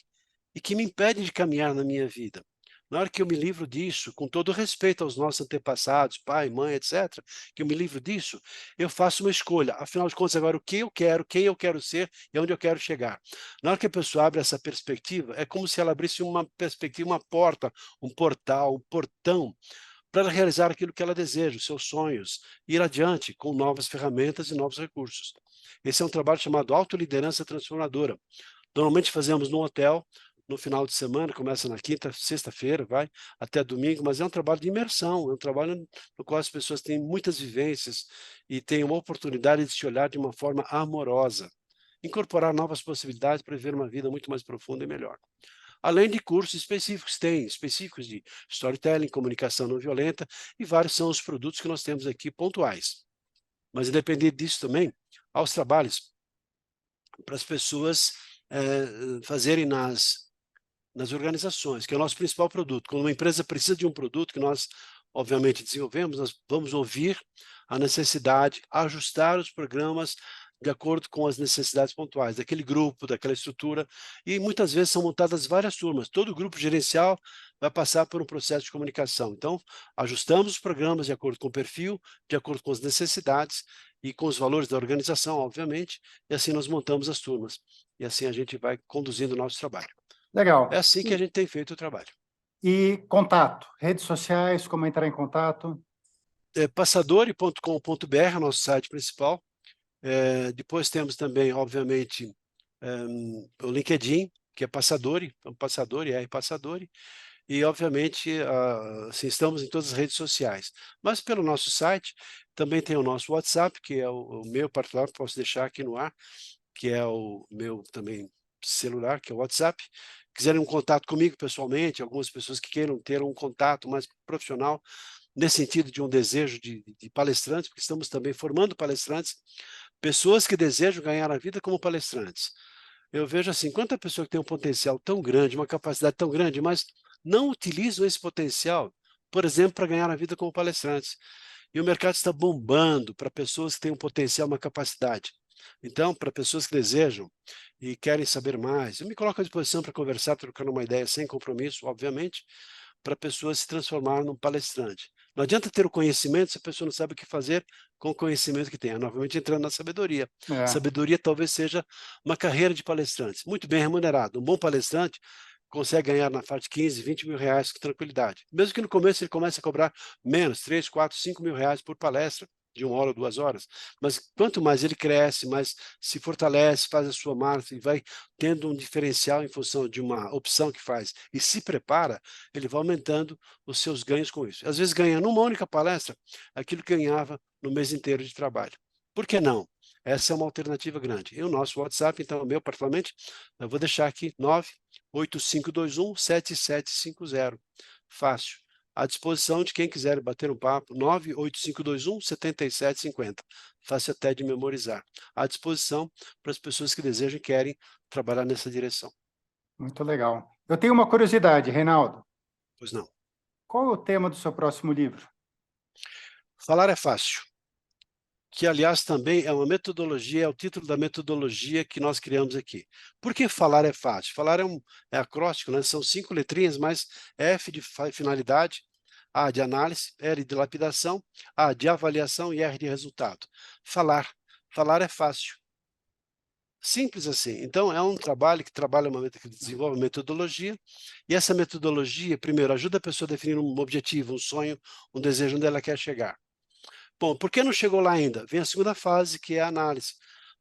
e que me impedem de caminhar na minha vida. Na hora que eu me livro disso, com todo respeito aos nossos antepassados, pai, mãe, etc., que eu me livro disso, eu faço uma escolha. Afinal de contas, agora o que eu quero, quem eu quero ser e onde eu quero chegar. Na hora que a pessoa abre essa perspectiva, é como se ela abrisse uma perspectiva, uma porta, um portal, um portão, para realizar aquilo que ela deseja, os seus sonhos, ir adiante com novas ferramentas e novos recursos. Esse é um trabalho chamado Autoliderança Transformadora. Normalmente fazemos no hotel, no final de semana, começa na quinta, sexta-feira, vai até domingo, mas é um trabalho de imersão, é um trabalho no qual as pessoas têm muitas vivências e têm uma oportunidade de se olhar de uma forma amorosa, incorporar novas possibilidades para viver uma vida muito mais profunda e melhor. Além de cursos específicos, tem específicos de storytelling, comunicação não violenta, e vários são os produtos que nós temos aqui pontuais. Mas, independente disso também, há os trabalhos para as pessoas fazerem nas organizações, que é o nosso principal produto. Quando uma empresa precisa de um produto que nós, obviamente, desenvolvemos, nós vamos ouvir a necessidade, ajustar os programas de acordo com as necessidades pontuais daquele grupo, daquela estrutura, e muitas vezes são montadas várias turmas. Todo grupo gerencial vai passar por um processo de comunicação. Então, ajustamos os programas de acordo com o perfil, de acordo com as necessidades e com os valores da organização, obviamente, e assim nós montamos as turmas. E assim a gente vai conduzindo o nosso trabalho. Legal. É assim que a gente tem feito o trabalho. E contato, redes sociais, como entrar em contato? Passadori.com.br, nosso site principal. Depois temos também, obviamente, o LinkedIn, que é Passadori, então Passadori, Passadori, e obviamente assim, estamos em todas as redes sociais. Mas pelo nosso site também tem o nosso WhatsApp, que é o meu particular, posso deixar aqui no ar, que é o meu também celular, que é o WhatsApp. Quiserem um contato comigo pessoalmente, algumas pessoas que queiram ter um contato mais profissional, nesse sentido de um desejo de palestrantes, porque estamos também formando palestrantes, pessoas que desejam ganhar a vida como palestrantes. Eu vejo assim, quanta pessoa que tem um potencial tão grande, uma capacidade tão grande, mas não utilizam esse potencial, por exemplo, para ganhar a vida como palestrantes. E o mercado está bombando para pessoas que têm um potencial, uma capacidade. Então, para pessoas que desejam e querem saber mais, eu me coloco à disposição para conversar, trocando uma ideia sem compromisso, obviamente, para a pessoa se transformar num palestrante. Não adianta ter o conhecimento se a pessoa não sabe o que fazer com o conhecimento que tem. Novamente entrando na sabedoria. Sabedoria talvez seja uma carreira de palestrante, muito bem remunerado. Um bom palestrante consegue ganhar na faixa de 15, 20 mil reais com tranquilidade. Mesmo que no começo ele comece a cobrar menos, 3, 4, 5 mil reais por palestra, de 1 hora ou 2 horas. Mas quanto mais ele cresce, mais se fortalece, faz a sua marca e vai tendo um diferencial em função de uma opção que faz e se prepara, ele vai aumentando os seus ganhos com isso. Às vezes ganha numa única palestra aquilo que ganhava no mês inteiro de trabalho. Por que não? Essa é uma alternativa grande. E o nosso WhatsApp, então, o meu particularmente, eu vou deixar aqui 98521-7750. Fácil. à disposição de quem quiser bater um papo, 98521-7750. Fácil até de memorizar. À disposição para as pessoas que desejam e querem trabalhar nessa direção. Muito legal. Eu tenho uma curiosidade, Reinaldo. Pois não. Qual é o tema do seu próximo livro? Falar é fácil, que, aliás, também é uma metodologia, é o título da metodologia que nós criamos aqui. Por que falar é fácil? Falar é acróstico, né? São 5 letrinhas, mas F de finalidade, A de análise, L de lapidação, A de avaliação e R de resultado. Falar. Falar é fácil. Simples assim. Então, é um trabalho que que desenvolve uma metodologia, e essa metodologia, primeiro, ajuda a pessoa a definir um objetivo, um sonho, um desejo onde ela quer chegar. Bom, por que não chegou lá ainda? Vem a segunda fase, que é a análise.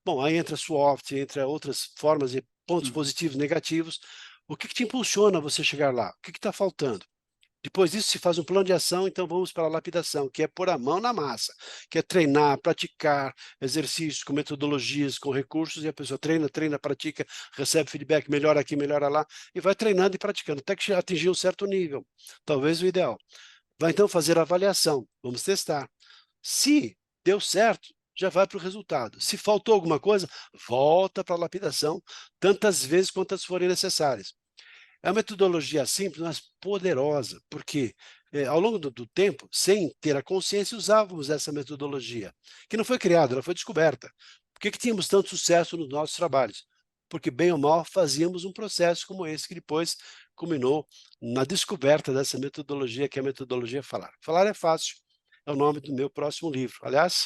Bom, aí entra SWOT, entra outras formas de pontos positivos, negativos. O que te impulsiona a você chegar lá? O que está faltando? Depois disso, se faz um plano de ação, então vamos para a lapidação, que é pôr a mão na massa, que é treinar, praticar exercícios com metodologias, com recursos, e a pessoa treina, pratica, recebe feedback, melhora aqui, melhora lá, e vai treinando e praticando, até que atingir um certo nível, talvez o ideal. Vai então fazer a avaliação, vamos testar. Se deu certo, já vai para o resultado. Se faltou alguma coisa, volta para a lapidação, tantas vezes quantas forem necessárias. É uma metodologia simples, mas poderosa, porque ao longo do tempo, sem ter a consciência, usávamos essa metodologia, que não foi criada, ela foi descoberta. Por que tínhamos tanto sucesso nos nossos trabalhos? Porque, bem ou mal, fazíamos um processo como esse, que depois culminou na descoberta dessa metodologia, que é a metodologia Falar. Falar é fácil. É o nome do meu próximo livro. Aliás,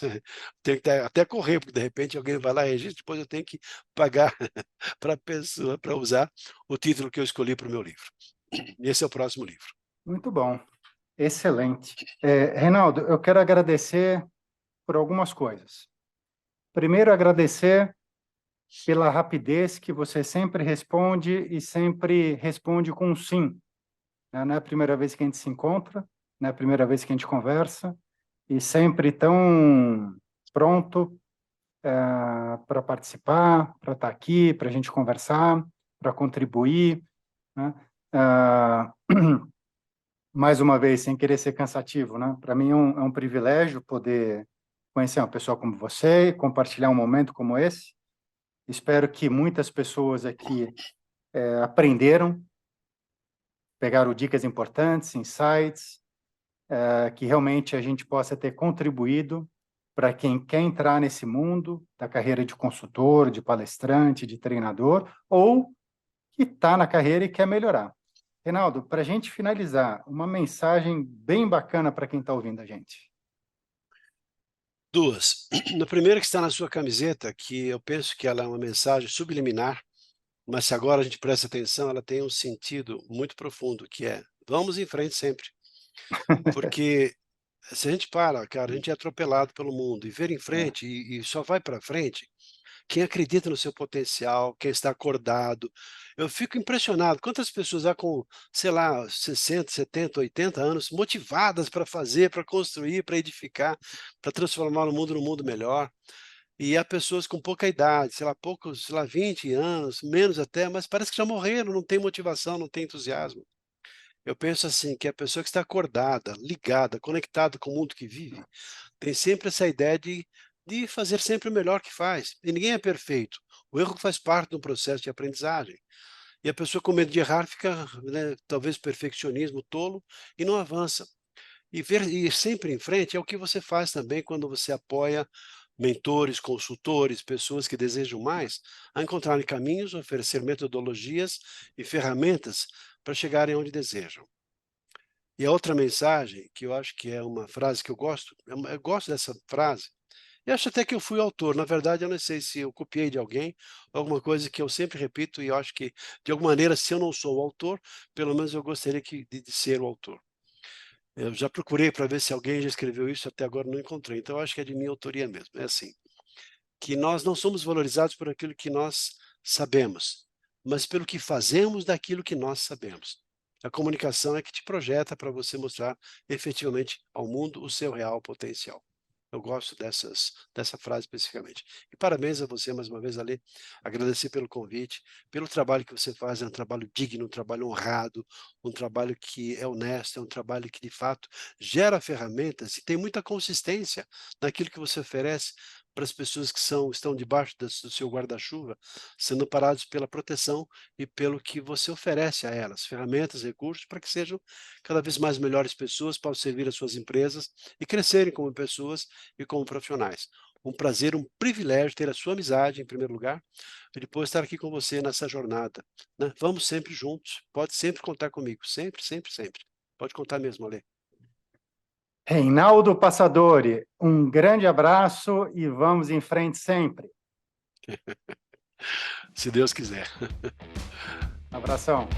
tenho que até correr, porque de repente alguém vai lá e registra, depois eu tenho que pagar para a pessoa para usar o título que eu escolhi para o meu livro. Esse é o próximo livro. Muito bom. Excelente. Reinaldo, eu quero agradecer por algumas coisas. Primeiro, agradecer pela rapidez que você sempre responde e sempre responde com um sim. Não é a primeira vez que a gente se encontra, não é a primeira vez que a gente conversa, e sempre tão pronto para participar, para estar aqui, para a gente conversar, para contribuir, né? Mais uma vez, sem querer ser cansativo, né? Para mim é um privilégio poder conhecer uma pessoa como você, compartilhar um momento como esse. Espero que muitas pessoas aqui aprenderam, pegaram dicas importantes, insights, que realmente a gente possa ter contribuído para quem quer entrar nesse mundo da carreira de consultor, de palestrante, de treinador, ou que está na carreira e quer melhorar. Reinaldo, para a gente finalizar, uma mensagem bem bacana para quem está ouvindo a gente. Duas. Na primeira, que está na sua camiseta, que eu penso que ela é uma mensagem subliminar, mas se agora a gente presta atenção, ela tem um sentido muito profundo, que é: vamos em frente sempre. Porque se a gente para, cara, a gente é atropelado pelo mundo, e ver em frente, e só vai para frente quem acredita no seu potencial, quem está acordado. Eu fico impressionado, quantas pessoas há com, sei lá, 60, 70, 80 anos, motivadas para fazer, para construir, para edificar, para transformar o mundo num mundo melhor. E há pessoas com pouca idade, sei lá, 20 anos, menos até, mas parece que já morreram, não tem motivação, não tem entusiasmo. Eu penso assim, que a pessoa que está acordada, ligada, conectada com o mundo que vive, tem sempre essa ideia de fazer sempre o melhor que faz. E ninguém é perfeito. O erro faz parte do processo de aprendizagem. E a pessoa com medo de errar fica, né, talvez perfeccionismo tolo, e não avança. E ir sempre em frente é o que você faz também quando você apoia mentores, consultores, pessoas que desejam mais, a encontrarem caminhos, oferecer metodologias e ferramentas para chegarem onde desejam. E a outra mensagem, que eu acho que é uma frase que eu gosto dessa frase, e acho até que eu fui autor. Na verdade, eu não sei se eu copiei de alguém, alguma coisa que eu sempre repito, e eu acho que, de alguma maneira, se eu não sou o autor, pelo menos eu gostaria de ser o autor. Eu já procurei para ver se alguém já escreveu isso, até agora não encontrei. Então, eu acho que é de minha autoria mesmo. É assim, que nós não somos valorizados por aquilo que nós sabemos, mas pelo que fazemos daquilo que nós sabemos. A comunicação é que te projeta para você mostrar efetivamente ao mundo o seu real potencial. Eu gosto dessa frase especificamente. E parabéns a você mais uma vez, Ale, agradecer pelo convite, pelo trabalho que você faz, é um trabalho digno, um trabalho honrado, um trabalho que é honesto, é um trabalho que de fato gera ferramentas e tem muita consistência naquilo que você oferece para as pessoas que estão debaixo do seu guarda-chuva, sendo parados pela proteção e pelo que você oferece a elas, ferramentas, recursos, para que sejam cada vez mais melhores pessoas, para servir as suas empresas e crescerem como pessoas e como profissionais. Um prazer, um privilégio ter a sua amizade, em primeiro lugar, e depois estar aqui com você nessa jornada, né? Vamos sempre juntos, pode sempre contar comigo, sempre, sempre, sempre. Pode contar mesmo, Ale. Reinaldo Passadori, um grande abraço e vamos em frente sempre. Se Deus quiser. Abração.